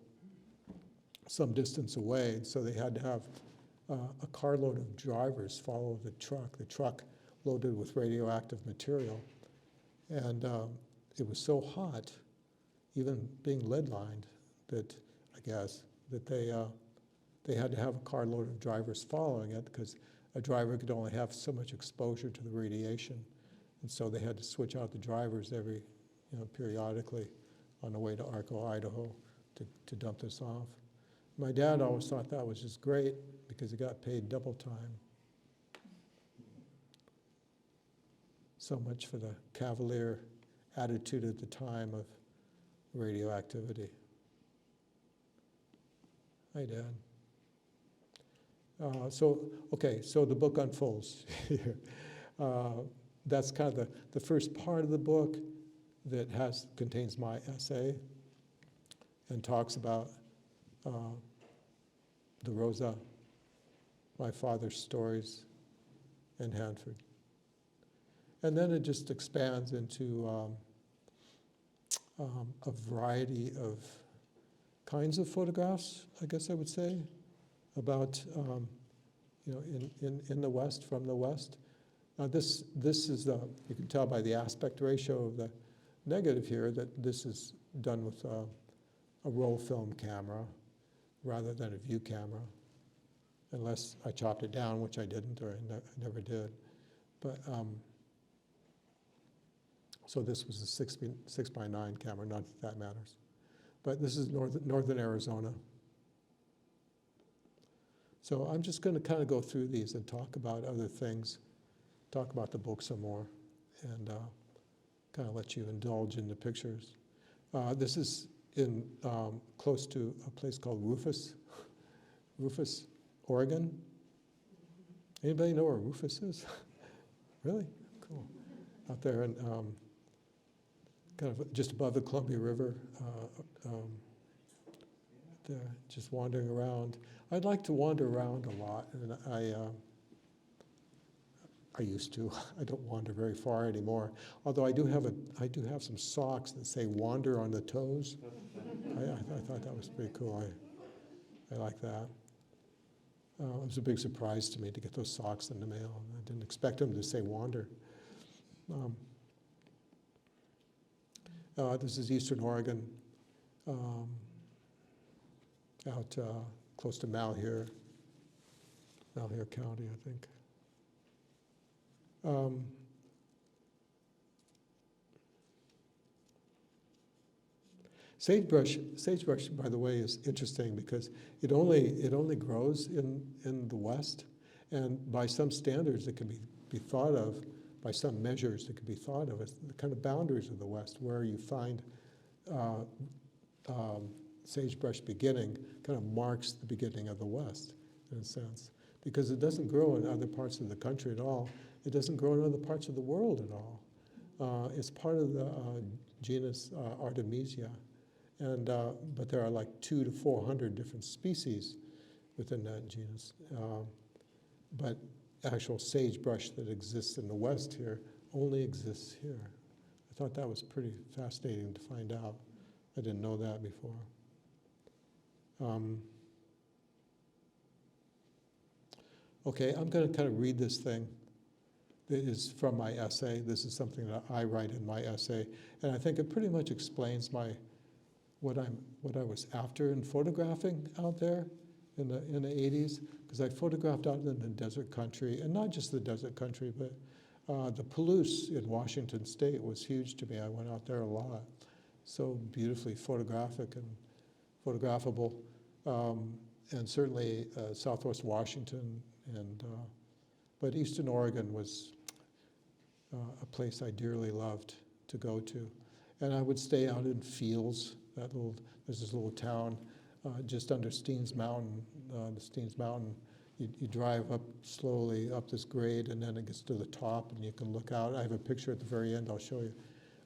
some distance away. So they had to have a carload of drivers follow the truck loaded with radioactive material. And it was so hot, even being lead-lined, that I guess that they had to have a carload of drivers following it because a driver could only have so much exposure to the radiation. And so they had to switch out the drivers periodically on the way to Arco, Idaho to dump this off. My dad always thought that was just great because he got paid double time. So much for the cavalier attitude at the time of radioactivity. Hi, Dad. So the book unfolds here. That's kind of the first part of the book that contains my essay and talks about the Rosa, my father's stories, and Hanford. And then it just expands into a variety of kinds of photographs, I guess I would say, about in the West, from the West. This is you can tell by the aspect ratio of the negative here that this is done with a roll film camera rather than a view camera, unless I chopped it down, which I didn't, or I never did. But so this was a 6x9 camera, not that that matters. But this is northern Arizona. So I'm just going to kind of go through these and talk about other things, talk about the book some more, and kind of let you indulge in the pictures. This is in close to a place called Rufus, Oregon. Anybody know where Rufus is? Really? Cool. Out there in kind of just above the Columbia River, there, just wandering around. I'd like to wander around a lot, and I used to. I don't wander very far anymore. Although I do have some socks that say "wander" on the toes. I thought that was pretty cool. I like that. It was a big surprise to me to get those socks in the mail. I didn't expect them to say "wander." This is Eastern Oregon, out close to Malheur County, I think. Sagebrush, by the way, is interesting because it only grows in the West, and by some standards it can be thought of, by some measures it can be thought of as the kind of boundaries of the West, where you find sagebrush beginning kind of marks the beginning of the West, in a sense, because it doesn't grow in other parts of the country at all. It doesn't grow in other parts of the world at all. It's part of the genus Artemisia, and but there are like 200 to 400 different species within that genus. But actual sagebrush that exists in the West here only exists here. I thought that was pretty fascinating to find out. I didn't know that before. Okay, I'm going to kind of read this thing. It is from my essay. This is something that I write in my essay, and I think it pretty much explains what I was after in photographing out there in the 80s, because I photographed out in the desert country, and not just the desert country, but the Palouse in Washington State was huge to me. I went out there a lot. So beautifully photographic and photographable, and certainly Southwest Washington, but Eastern Oregon was a place I dearly loved to go to. And I would stay out in fields. There's this little town just under Steens Mountain. The Steens Mountain, you drive up slowly up this grade, and then it gets to the top, and you can look out. I have a picture at the very end I'll show you.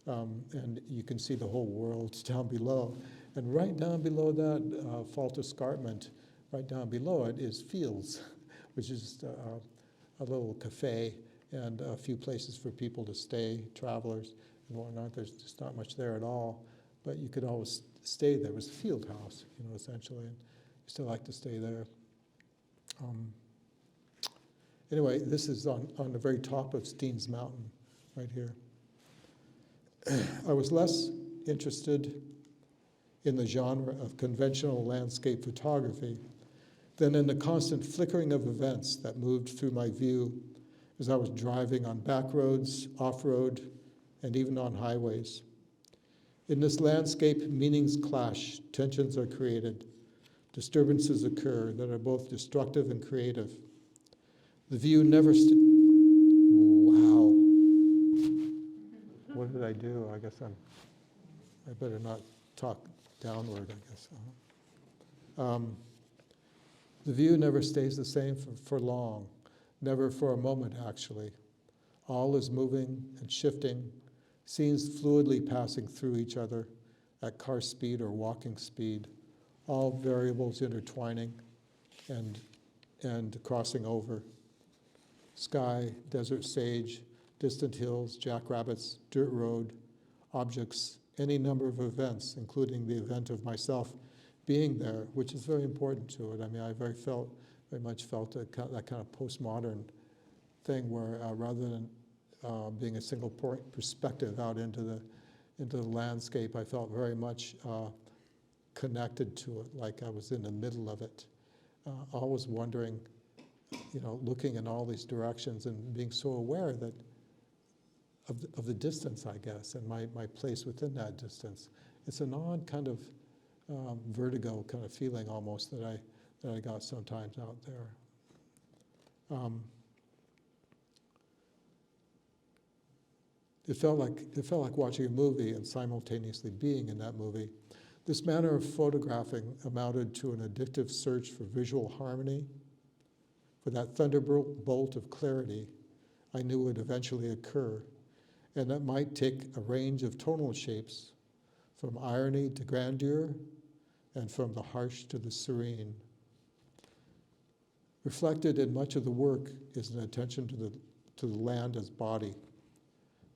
And you can see the whole world down below. And right down below that fault escarpment, right down below it is fields, which is a little cafe and a few places for people to stay, travelers. well, there's just not much there at all, but you could always stay there. It was a field house, essentially, and I still like to stay there. Anyway, this is on the very top of Steens Mountain, right here. I was less interested in the genre of conventional landscape photography than in the constant flickering of events that moved through my view as I was driving on back roads, off-road, and even on highways. In this landscape, meanings clash, tensions are created, disturbances occur that are both destructive and creative. The view never wow. What did I do? I guess I better not talk downward, I guess. The view never stays the same for long, never for a moment, actually. All is moving and shifting, scenes fluidly passing through each other at car speed or walking speed, all variables intertwining and crossing over. Sky, desert sage, distant hills, jackrabbits, dirt road, objects, any number of events, including the event of myself being there, which is very important to it. I mean, I very much felt that kind of postmodern thing where rather than being a single perspective out into the landscape, I felt very much connected to it, like I was in the middle of it, always wondering, looking in all these directions and being so aware that of the distance, I guess, and my place within that distance. It's an odd kind of vertigo kind of feeling almost that I got sometimes out there. It felt like watching a movie and simultaneously being in that movie. This manner of photographing amounted to an addictive search for visual harmony, for that thunderbolt of clarity I knew would eventually occur, and that might take a range of tonal shapes, from irony to grandeur, and from the harsh to the serene. Reflected in much of the work is an attention to the land as body,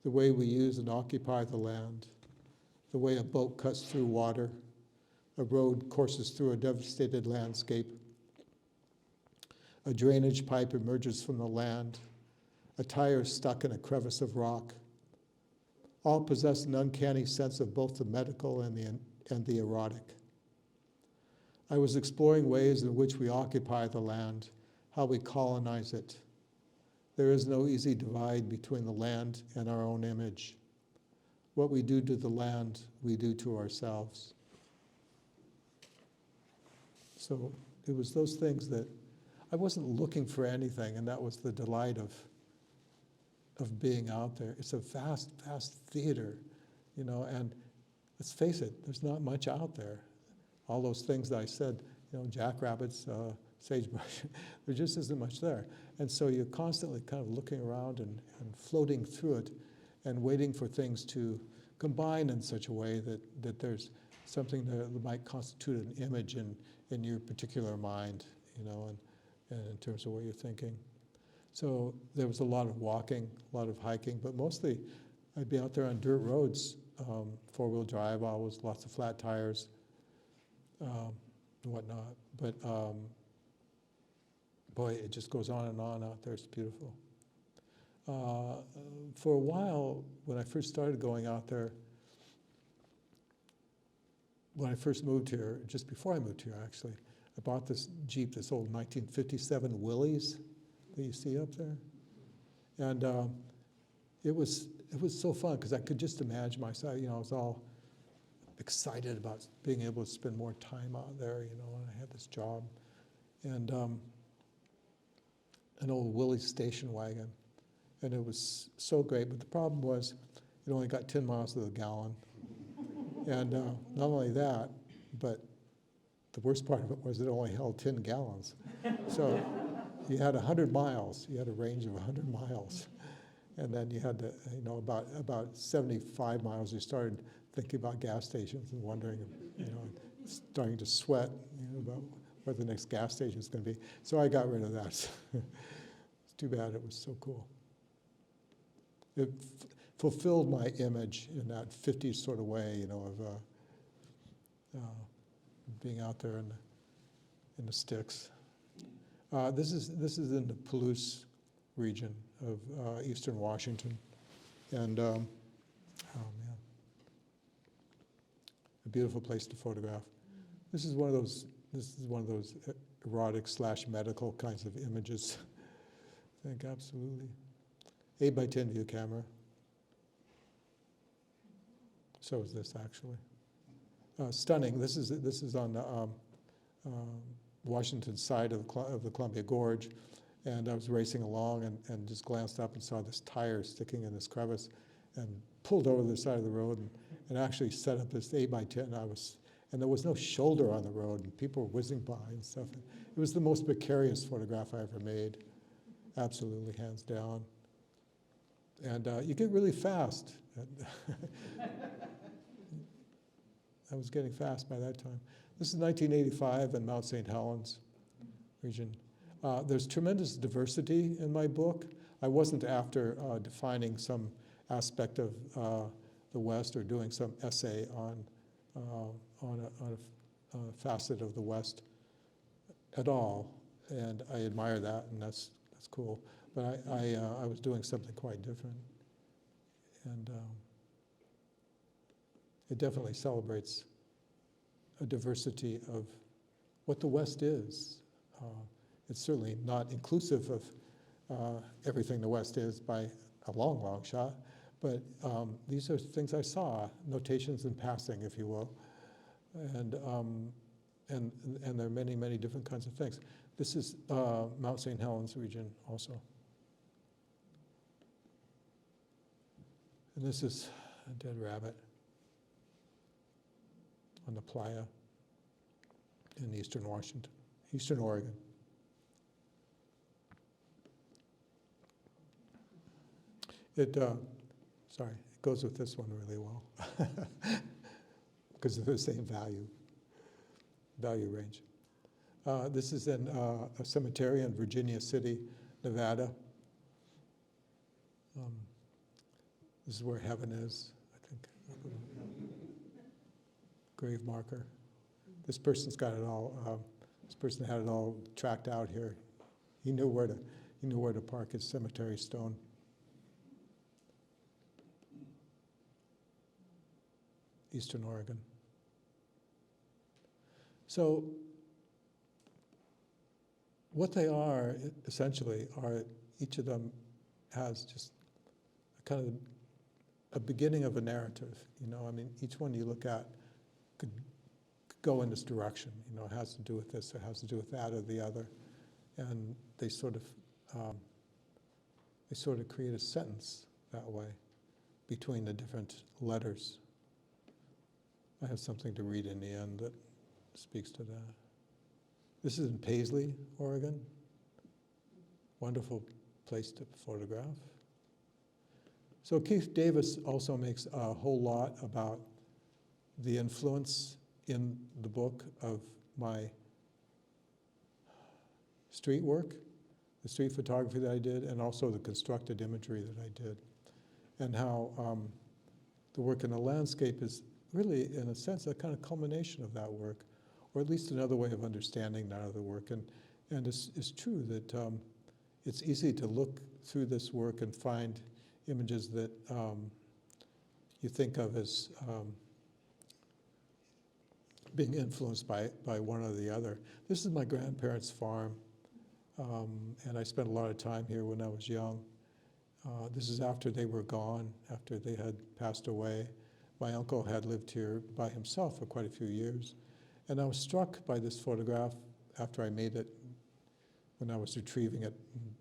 the way we use and occupy the land, the way a boat cuts through water, a road courses through a devastated landscape, a drainage pipe emerges from the land, a tire stuck in a crevice of rock. All possess an uncanny sense of both the medical and the erotic. I was exploring ways in which we occupy the land, how we colonize it. There is no easy divide between the land and our own image. What we do to the land, we do to ourselves. So it was those things that I wasn't looking for anything, and that was the delight of being out there. It's a vast, vast theater, and let's face it, there's not much out there. All those things that I said, jackrabbits, sagebrush, there just isn't much there. And so you're constantly kind of looking around and floating through it and waiting for things to combine in such a way that there's something that might constitute an image in your particular mind, and in terms of what you're thinking. So there was a lot of walking, a lot of hiking, but mostly I'd be out there on dirt roads, four-wheel drive, always lots of flat tires, and whatnot. But boy, it just goes on and on out there. It's beautiful. For a while, when I first started going out there, when I first moved here, just before I moved here actually, I bought this Jeep, this old 1957 Willys that you see up there. And it was so fun because I could just imagine myself, I was all excited about being able to spend more time out there, when I had this job. And an old Willys station wagon. And it was so great, but the problem was it only got 10 miles to the gallon. And not only that, but the worst part of it was it only held 10 gallons. So you had 100 miles, you had a range of 100 miles. And then you had to, about 75 miles, you started thinking about gas stations and wondering, starting to sweat, about where the next gas station is going to be. So I got rid of that. It's too bad, it was so cool. fulfilled my image in that 50s sort of way, you know, of being out there in the sticks. This is in the Palouse region of eastern Washington, and oh man, a beautiful place to photograph. This is one of those erotic / medical kinds of images. I think absolutely. 8x10 view camera. So is this actually. Stunning. This is on the Washington side of the Columbia Gorge, and I was racing along and just glanced up and saw this tire sticking in this crevice, and pulled over to the side of the road and actually set up this 8x10. And there was no shoulder on the road, and people were whizzing by and stuff. It was the most precarious photograph I ever made, absolutely, hands down. And you get really fast. I was getting fast by that time. This is 1985 in Mount St. Helens region. There's tremendous diversity in my book. I wasn't after defining some aspect of the West or doing some essay on a facet of the West at all, and I admire that, and that's cool. But I was doing something quite different, and it definitely celebrates a diversity of what the West is. It's certainly not inclusive of everything the West is by a long, long shot, but these are things I saw, notations in passing, if you will, and there are many, many different kinds of things. This is Mount St. Helens region also. And this is a dead rabbit on the playa in eastern Washington, eastern Oregon. It goes with this one really well because of the same value range. This is in a cemetery in Virginia City, Nevada. This is where heaven is, I think. Grave marker. This person's got it all. This person had it all tracked out here. He knew where to park his cemetery stone. Eastern Oregon. So what they are essentially are, each of them has just a kind of a beginning of a narrative. You know, I mean, each one you look at could go in this direction. You know, it has to do with this, it has to do with that or the other, and they sort of create a sentence that way between the different letters. I have something to read in the end that speaks to that. This is in Paisley, Oregon. Wonderful place to photograph. So Keith Davis also makes a whole lot about the influence in the book of my street work, the street photography that I did, and also the constructed imagery that I did, and how the work in the landscape is really, in a sense, a kind of culmination of that work, or at least another way of understanding that other work. And it's true that it's easy to look through this work and find images that you think of as being influenced by one or the other. This is my grandparents' farm, and I spent a lot of time here when I was young. This is after they were gone, after they had passed away. My uncle had lived here by himself for quite a few years, and I was struck by this photograph after I made it, when I was retrieving it,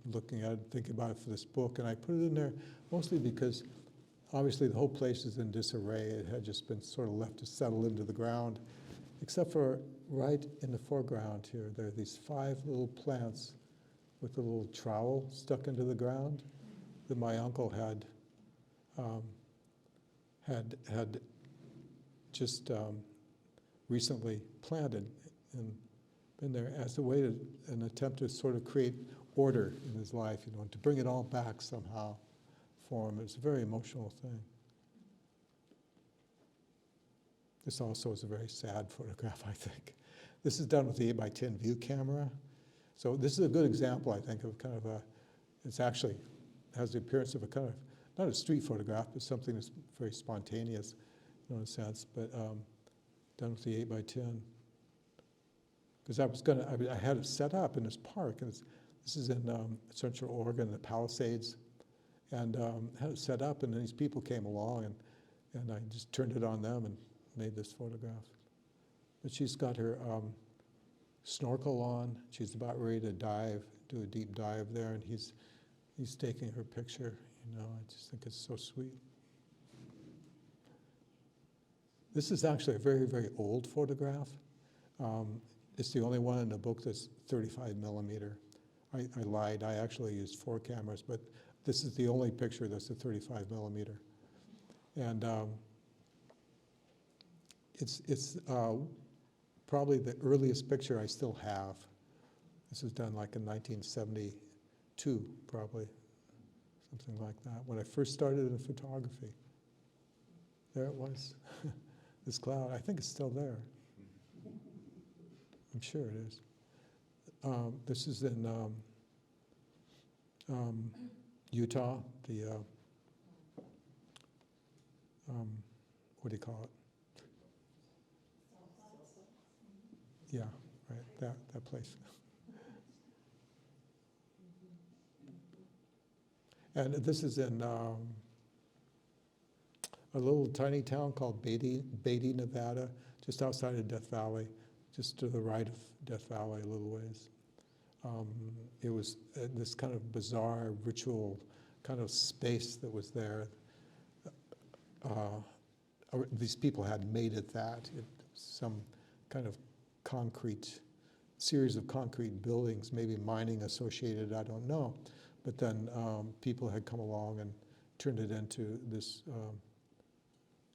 looking at it, thinking about it for this book, and I put it in there mostly because obviously the whole place is in disarray. It had just been sort of left to settle into the ground, except for right in the foreground here, there are these 5 little plants with a little trowel stuck into the ground that my uncle had just recently planted and been there as a way to, an attempt to sort of create order in his life, you know, to bring it all back somehow for him. It was a very emotional thing. This also is a very sad photograph, I think. This is done with the 8x10 view camera. So this is a good example, I think, of kind of a, it's actually has the appearance of a kind of, not a street photograph, but something that's very spontaneous, in a sense, but done with the 8x10. Because I had it set up in this park, and this is in Central Oregon, the Palisades, and had it set up, and then these people came along, and I just turned it on them and made this photograph. But she's got her snorkel on. She's about ready to dive, do a deep dive there, and he's taking her picture. You know, I just think it's so sweet. This is actually a very, very old photograph. It's the only one in the book that's 35 millimeter. I lied, I actually used 4 cameras, but this is the only picture that's a 35 millimeter. And it's probably the earliest picture I still have. This was done like in 1972, probably, something like that, when I first started in photography. There it was, this cloud. I think it's still there. I'm sure it is. This is in Utah, the, what do you call it? Yeah, right, that place. And this is in a little tiny town called Beatty, Nevada, just outside of Death Valley, just to the right of Death Valley a little ways. It was this kind of bizarre ritual kind of space that was there. These people had made it that. Some kind of series of concrete buildings, maybe mining associated, I don't know. But then people had come along and turned it into this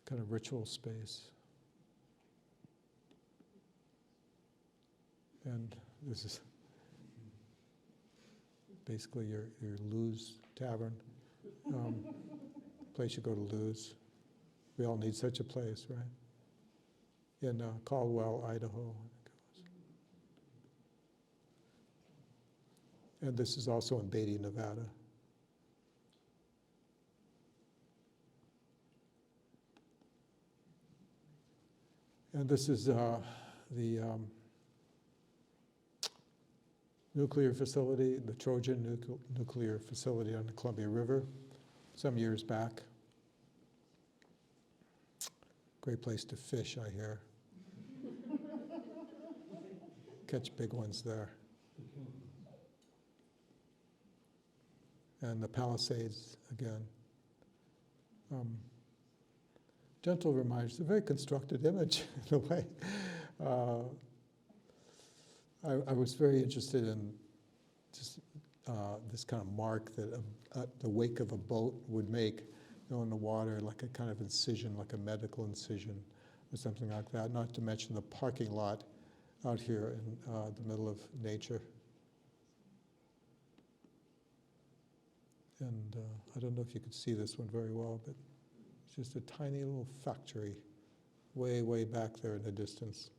kind of ritual space. And this is basically your Lou's Tavern, place you go to Lou's. We all need such a place, right? In Caldwell, Idaho. And this is also in Beatty, Nevada. And this is the nuclear facility, the Trojan nuclear facility on the Columbia River, some years back. Great place to fish, I hear. Catch big ones there. And the Palisades again. Gentle reminder, it's a very constructed image in a way. I was very interested in just this kind of mark that the wake of a boat would make, you know, in the water, like a kind of incision, like a medical incision or something like that, not to mention the parking lot out here in the middle of nature. And I don't know if you could see this one very well, but it's just a tiny little factory way, way back there in the distance.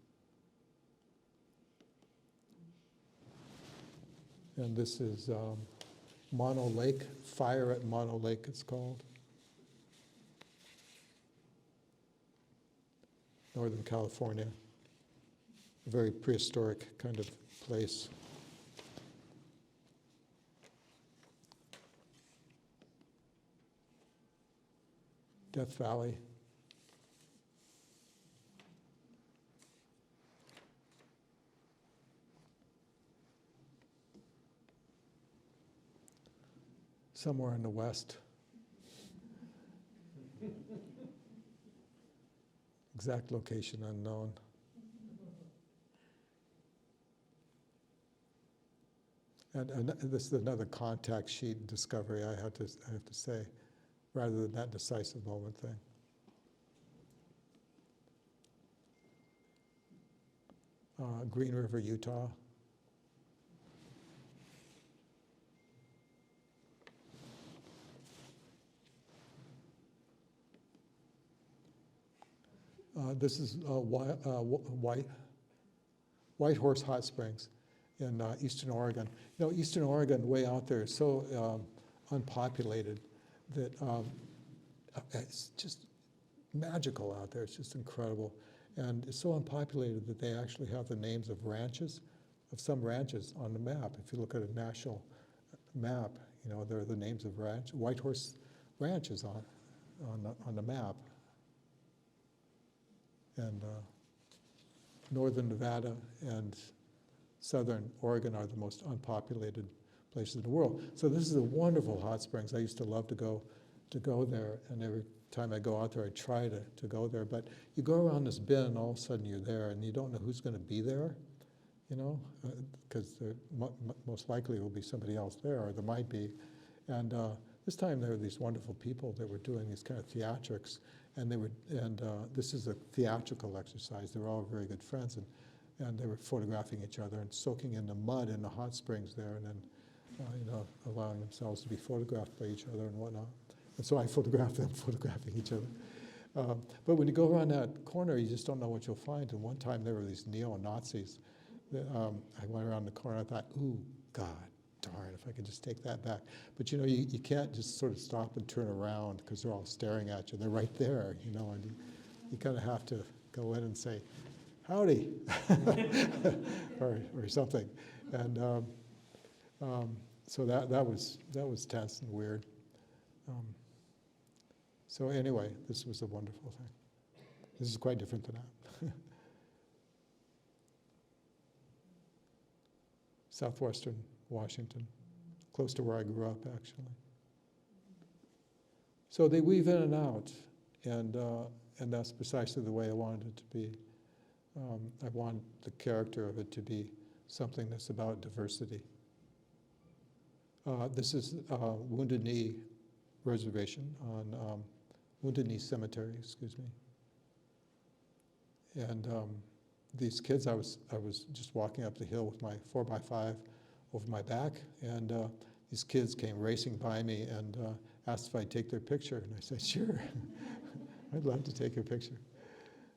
And this is Mono Lake, Fire at Mono Lake it's called. Northern California, a very prehistoric kind of place. Death Valley. Somewhere in the west. Exact location unknown. And this is another contact sheet discovery I have to say, rather than that decisive moment thing. Green River, Utah. this is White Horse Hot Springs in Eastern Oregon. You know, Eastern Oregon, way out there, is so unpopulated that it's just magical out there. It's just incredible. And it's so unpopulated that they actually have the names of ranches, of some ranches on the map. If you look at a national map, you know, there are the names of White Horse ranches on the map. And northern Nevada and southern Oregon are the most unpopulated places in the world. So this is a wonderful hot springs. I used to love to go there, and every time I go out there, I try to go there. But you go around this bend, and all of a sudden you're there, and you don't know who's going to be there, you know, because most likely will be somebody else there, or there might be. And this time there were these wonderful people that were doing these kind of theatrics, and this is a theatrical exercise. They were all very good friends, and they were photographing each other and soaking in the mud in the hot springs there, and then you know, allowing themselves to be photographed by each other and whatnot. And so I photographed them photographing each other. But when you go around that corner, you just don't know what you'll find. And one time there were these neo-Nazis. I went around the corner, I thought, ooh, God darn, if I could just take that back. But you know, you can't just sort of stop and turn around because they're all staring at you. They're right there, you know, and you kind of have to go in and say, howdy, or something. And so that was tense and weird. So anyway, this was a wonderful thing. This is quite different than that. Southwestern Washington, close to where I grew up, actually. So they weave in and out, and that's precisely the way I wanted it to be. I want the character of it to be something that's about diversity. This is Wounded Knee Reservation on Wounded Knee Cemetery, excuse me. And these kids, I was just walking up the hill with my 4x5 over my back, and these kids came racing by me and asked if I'd take their picture, and I said, sure, I'd love to take your picture.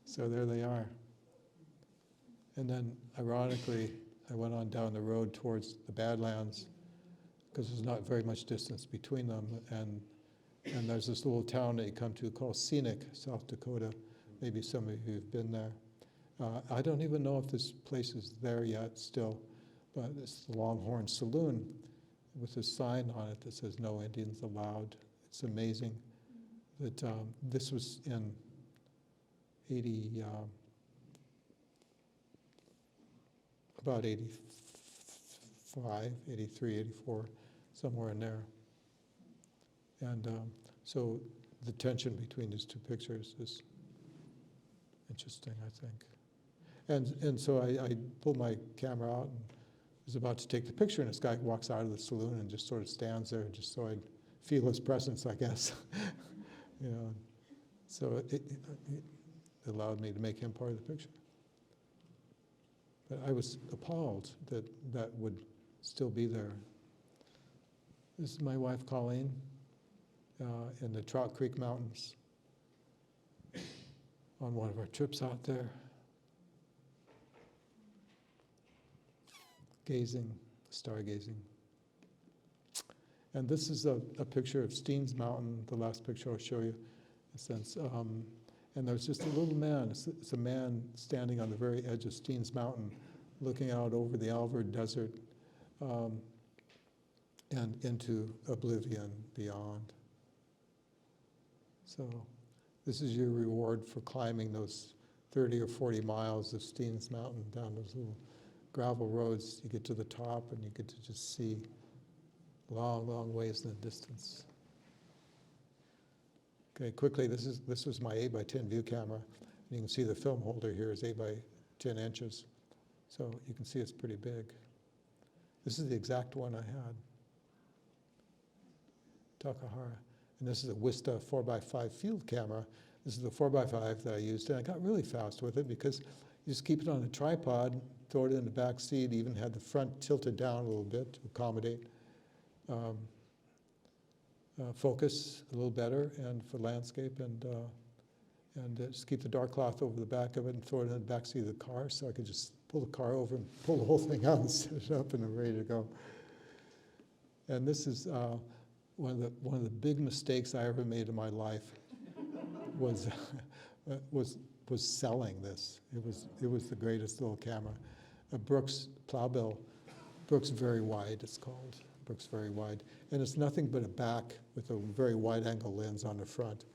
So there they are. And then, ironically, I went on down the road towards the Badlands, because there's not very much distance between them, and there's this little town that you come to called Scenic, South Dakota. Maybe some of you have been there. I don't even know if this place is there yet still, but it's the Longhorn Saloon with a sign on it that says no Indians allowed. It's amazing that this was in 80, about 85, 83, 84, somewhere in there. And so the tension between these two pictures is interesting, I think. And so I pulled my camera out and was about to take the picture, and this guy walks out of the saloon and just sort of stands there just so I'd feel his presence, I guess. You know, so it allowed me to make him part of the picture. But I was appalled that that would still be there. This is my wife, Colleen, in the Trout Creek Mountains on one of our trips out there. Gazing, stargazing. And this is a picture of Steens Mountain, the last picture I'll show you, in a sense. And there's just a little man, it's a man standing on the very edge of Steens Mountain, looking out over the Alvord Desert and into oblivion beyond. So this is your reward for climbing those 30 or 40 miles of Steens Mountain down those little gravel roads. You get to the top and you get to just see long, long ways in the distance. Okay, quickly, this was my 8x10 view camera. And you can see the film holder here is 8x10 inches. So you can see it's pretty big. This is the exact one I had. Takahara. And this is a Wista 4x5 field camera. This is the 4x5 that I used, and I got really fast with it because you just keep it on a tripod, throw it in the back seat, even had the front tilted down a little bit to accommodate focus a little better and for landscape, and and just keep the dark cloth over the back of it and throw it in the back seat of the car, so I could just pull the car over and pull the whole thing out and set it up and I'm ready to go. And this is one of the big mistakes I ever made in my life was selling this. It was the greatest little camera. A Brooks Plowbill, Brooks Very Wide it's called, Brooks Very Wide. And it's nothing but a back with a very wide angle lens on the front.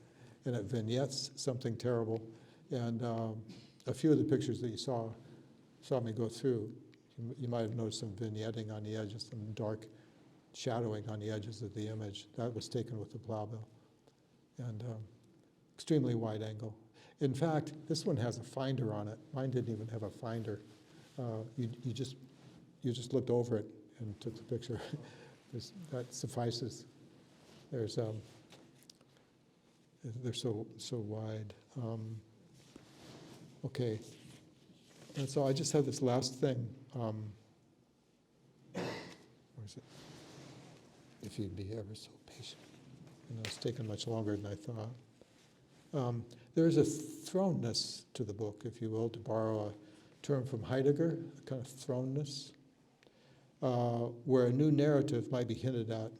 And it vignettes something terrible. And a few of the pictures that you saw me go through, you might have noticed some vignetting on the edges, some dark shadowing on the edges of the image. That was taken with the Plowbill. And extremely wide angle. In fact, this one has a finder on it. Mine didn't even have a finder. You just looked over it and took the picture. That suffices. They're so wide. Okay, and so I just have this last thing. Where is it? If you'd be ever so patient. And it's taken much longer than I thought. There is a thrownness to the book, if you will, to borrow a term from Heidegger, a kind of thrownness, where a new narrative might be hinted at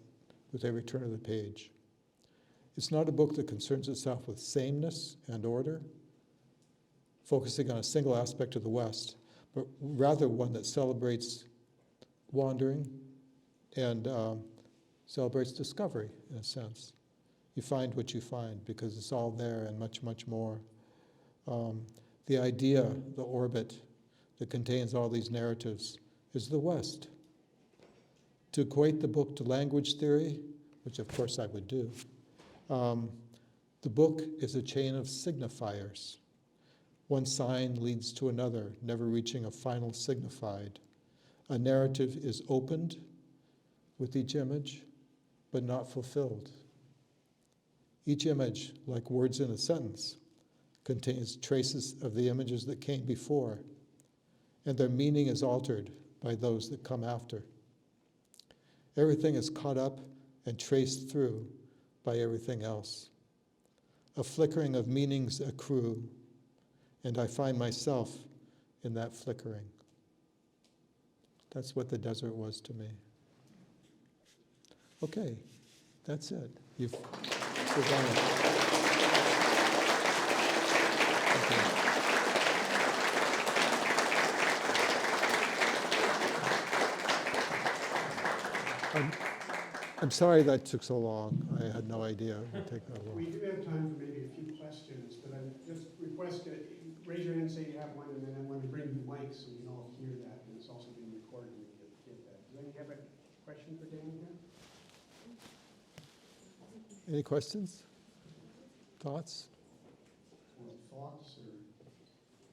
with every turn of the page. It's not a book that concerns itself with sameness and order, focusing on a single aspect of the West, but rather one that celebrates wandering and celebrates discovery, in a sense. You find what you find because it's all there and much, much more. The idea, the orbit that contains all these narratives is the West. To equate the book to language theory, which of course I would do, the book is a chain of signifiers. One sign leads to another, never reaching a final signified. A narrative is opened with each image, but not fulfilled. Each image, like words in a sentence, contains traces of the images that came before, and their meaning is altered by those that come after. Everything is caught up and traced through by everything else. A flickering of meanings accrue, and I find myself in that flickering. That's what the desert was to me. Okay, that's it. You've done it. I'm sorry that took so long. I had no idea it would take that long. We do have time for maybe a few questions, but I just request that raise your hand, say you have one, and then I want to bring the mic so we can all hear that, and it's also being recorded and we get that. Does anyone have a question for Dan here? Any questions? Thoughts? Or thoughts, or,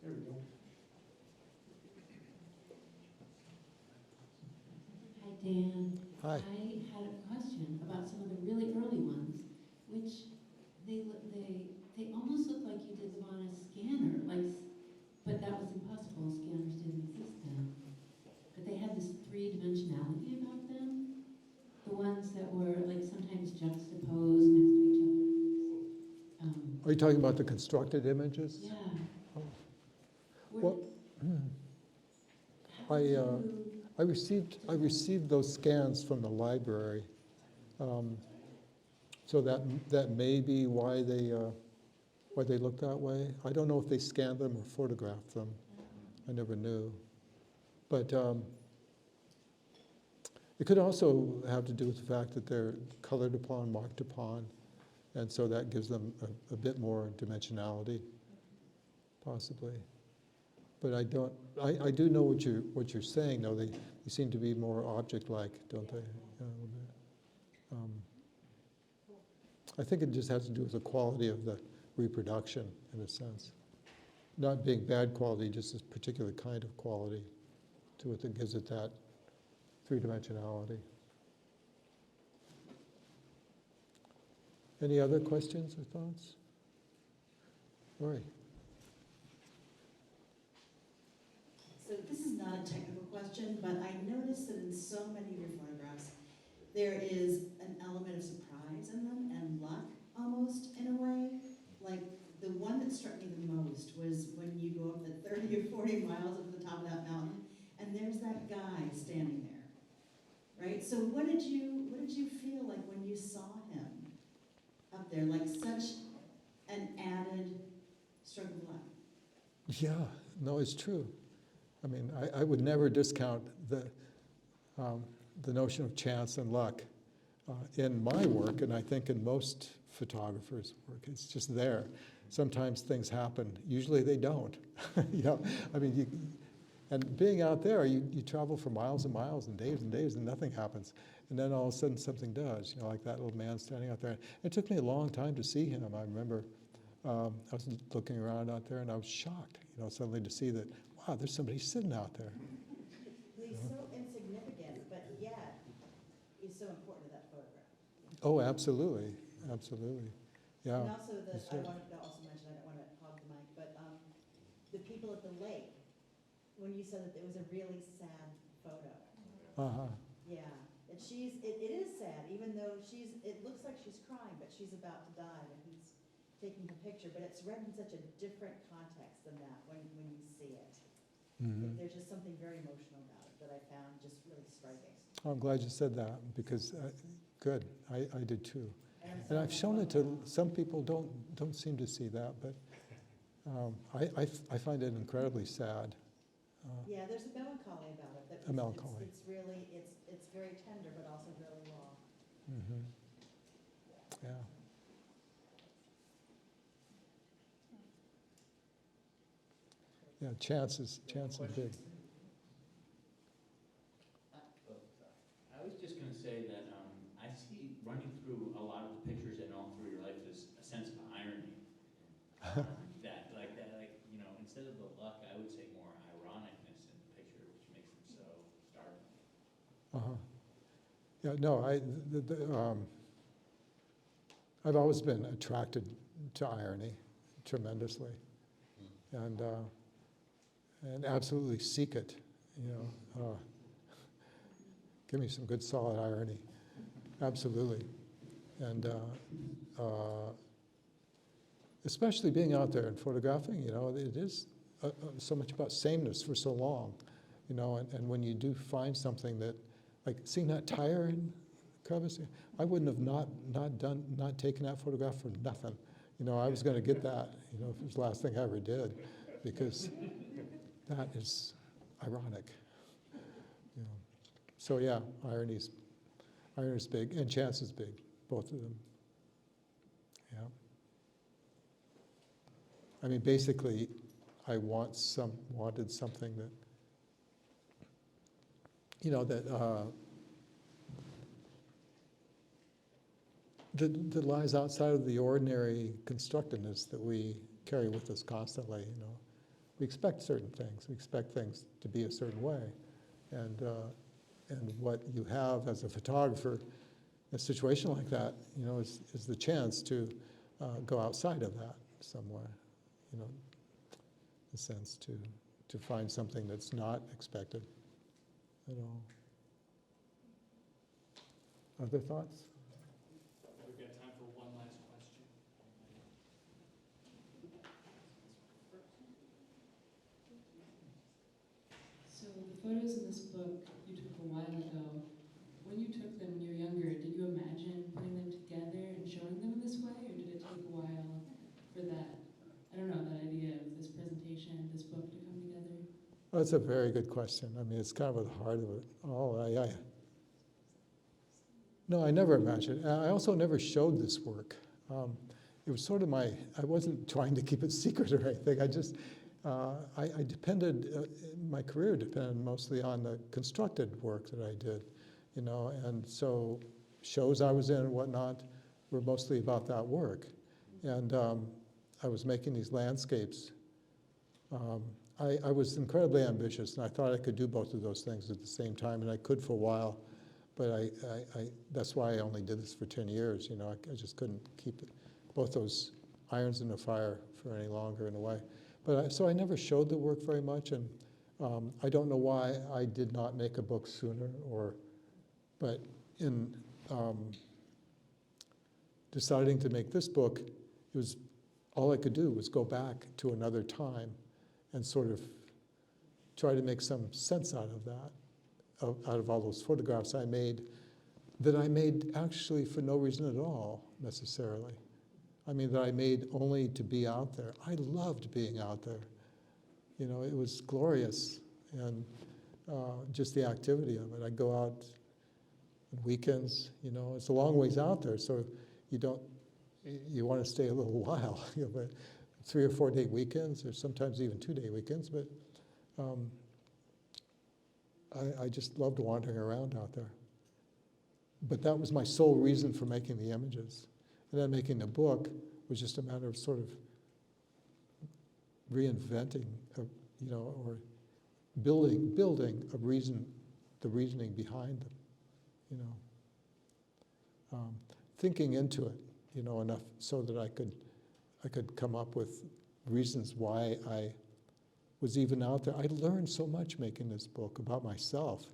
there we go. Hi, Dan. Hi. I had a question about some of the really early ones, which they almost look like you did them on a scanner, but that was impossible. Scanners didn't exist then. But they had this three-dimensionality about them. The ones that were sometimes juxtaposed next to each other. Are you talking about the constructed images? Yeah. Oh. Were- Well, how did you- I received those scans from the library, so that may be why they look that way. I don't know if they scanned them or photographed them. I never knew, but it could also have to do with the fact that they're colored upon, marked upon, and so that gives them a bit more dimensionality, possibly. But I do know what you're saying, though. They seem to be more object-like, don't they? Yeah, a little bit. I think it just has to do with the quality of the reproduction, in a sense. Not being bad quality, just this particular kind of quality to it that gives it that three-dimensionality. Any other questions or thoughts? All right. So this is not a technical question, but I noticed that in so many of your photographs, there is an element of surprise in them and luck, almost, in a way. Like the one that struck me the most was when you go up the 30 or 40 miles up to the top of that mountain, and there's that guy standing there, right? So what did you feel like when you saw him up there, like such an added stroke of luck? Yeah, no, it's true. I mean, I would never discount the notion of chance and luck in my work, and I think in most photographers' work. It's just there. Sometimes things happen. Usually they don't. You know, I mean, and being out there, you travel for miles and miles and days, and nothing happens. And then all of a sudden something does, you know, like that little man standing out there. It took me a long time to see him. I remember I was looking around out there and I was shocked, you know, suddenly to see that, wow, there's somebody sitting out there. He's so insignificant, but yet he's so important to that photograph. Oh, absolutely, absolutely. Yeah. And also, Yes, I sir. wanted to also mention, I don't want to hog the mic, but the people at the lake, when you said that it was a really sad photo. Uh-huh. Yeah, and it is sad, even though it looks like she's crying, but she's about to die when he's taking the picture, but it's read in such a different context than that when you see it. Mhm. There's just something very emotional about it that I found just really striking. Oh, I'm glad you said that because, good, I did too. And And I've shown it to some people don't seem to see that, but I find it incredibly sad. Yeah, there's a melancholy about it. That A melancholy. It's really, it's very tender, but also very raw. Mm-hmm. Yeah. Yeah, chance is big. I was just going to say that I see running through a lot of the pictures and all through your life is a sense of irony. Like, you know, instead of the luck, I would say more ironicness in the picture, which makes them so startling. Uh-huh. Yeah, no, I've always been attracted to irony tremendously, and absolutely seek it. You know, give me some good solid irony, absolutely, and especially being out there and photographing. You know, it is so much about sameness for so long. You know, and when you do find something that, like seeing that tire in the crevice, I wouldn't have not taken that photograph for nothing. You know, I was going to get that. You know, if it was the last thing I ever did, because that is ironic. You know, so yeah, irony's big and chance is big, both of them. Yeah. I mean, basically, I wanted something that, you know, that lies outside of the ordinary constructedness that we carry with us constantly. You know, we expect certain things. We expect things to be a certain way, and what you have as a photographer, in a situation like that, you know, is the chance to go outside of that somewhere. You know, in a sense to find something that's not expected at all. Other thoughts? We've got time for one last question. So the photos in this book you took a while ago. When you took them when you were younger, did you imagine putting them together and showing them in this way, or did it take a while for that, I don't know, that idea of this presentation, this book to come together? Well, that's a very good question. I mean, it's kind of at the heart of it. No, I never imagined. I also never showed this work. It was sort of I wasn't trying to keep it secret or anything. I just, I depended, my career depended mostly on the constructed work that I did, you know, and so shows I was in and whatnot were mostly about that work. And I was making these landscapes. I was incredibly ambitious, and I thought I could do both of those things at the same time, and I could for a while, but that's why I only did this for 10 years, you know, I just couldn't keep both those irons in the fire for any longer in a way. But so I never showed the work very much, and I don't know why I did not make a book sooner, but in deciding to make this book, it was all I could do was go back to another time and sort of try to make some sense out of that, out of all those photographs I made, that I made actually for no reason at all, necessarily. I mean, that I made only to be out there. I loved being out there. You know, it was glorious, and just the activity of it. I'd go out on weekends, you know, it's a long ways out there, so you want to stay a little while, you know, but 3 or 4 day weekends, or sometimes even 2 day weekends, but I just loved wandering around out there. But that was my sole reason for making the images. And then making the book was just a matter of sort of reinventing, you know, or building a reason, the reasoning behind them, you know. Thinking into it, you know, enough so that I could come up with reasons why I was even out there. I learned so much making this book about myself,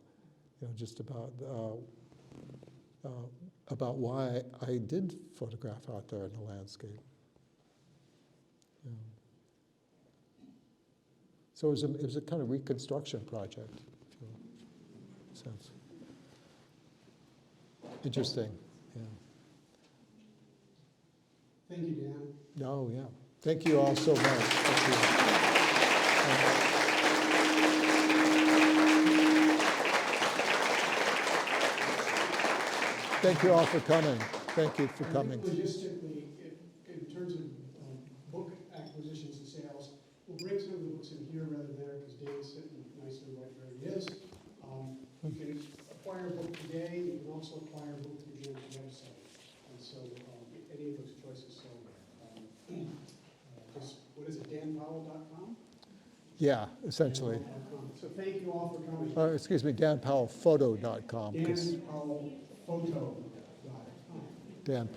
you know, just about why I did photograph out there in the landscape. Yeah. So it was a kind of reconstruction project, if you will, sense. Interesting, yeah. Thank you, Dan. Oh, yeah. Thank you all so much. Thank you. Thank you all for coming. Thank you for coming. Logistically, in terms of book acquisitions and sales, we'll bring some of the books in here rather than there because Dan's sitting nicely right where he is. You can acquire a book today. You can also acquire a book through Dan's website. And so any of those choices. So what is it, danpowell.com? Yeah, essentially. So thank you all for coming. Excuse me, danpowellphoto.com. danpowellphoto.com. Dan Powell.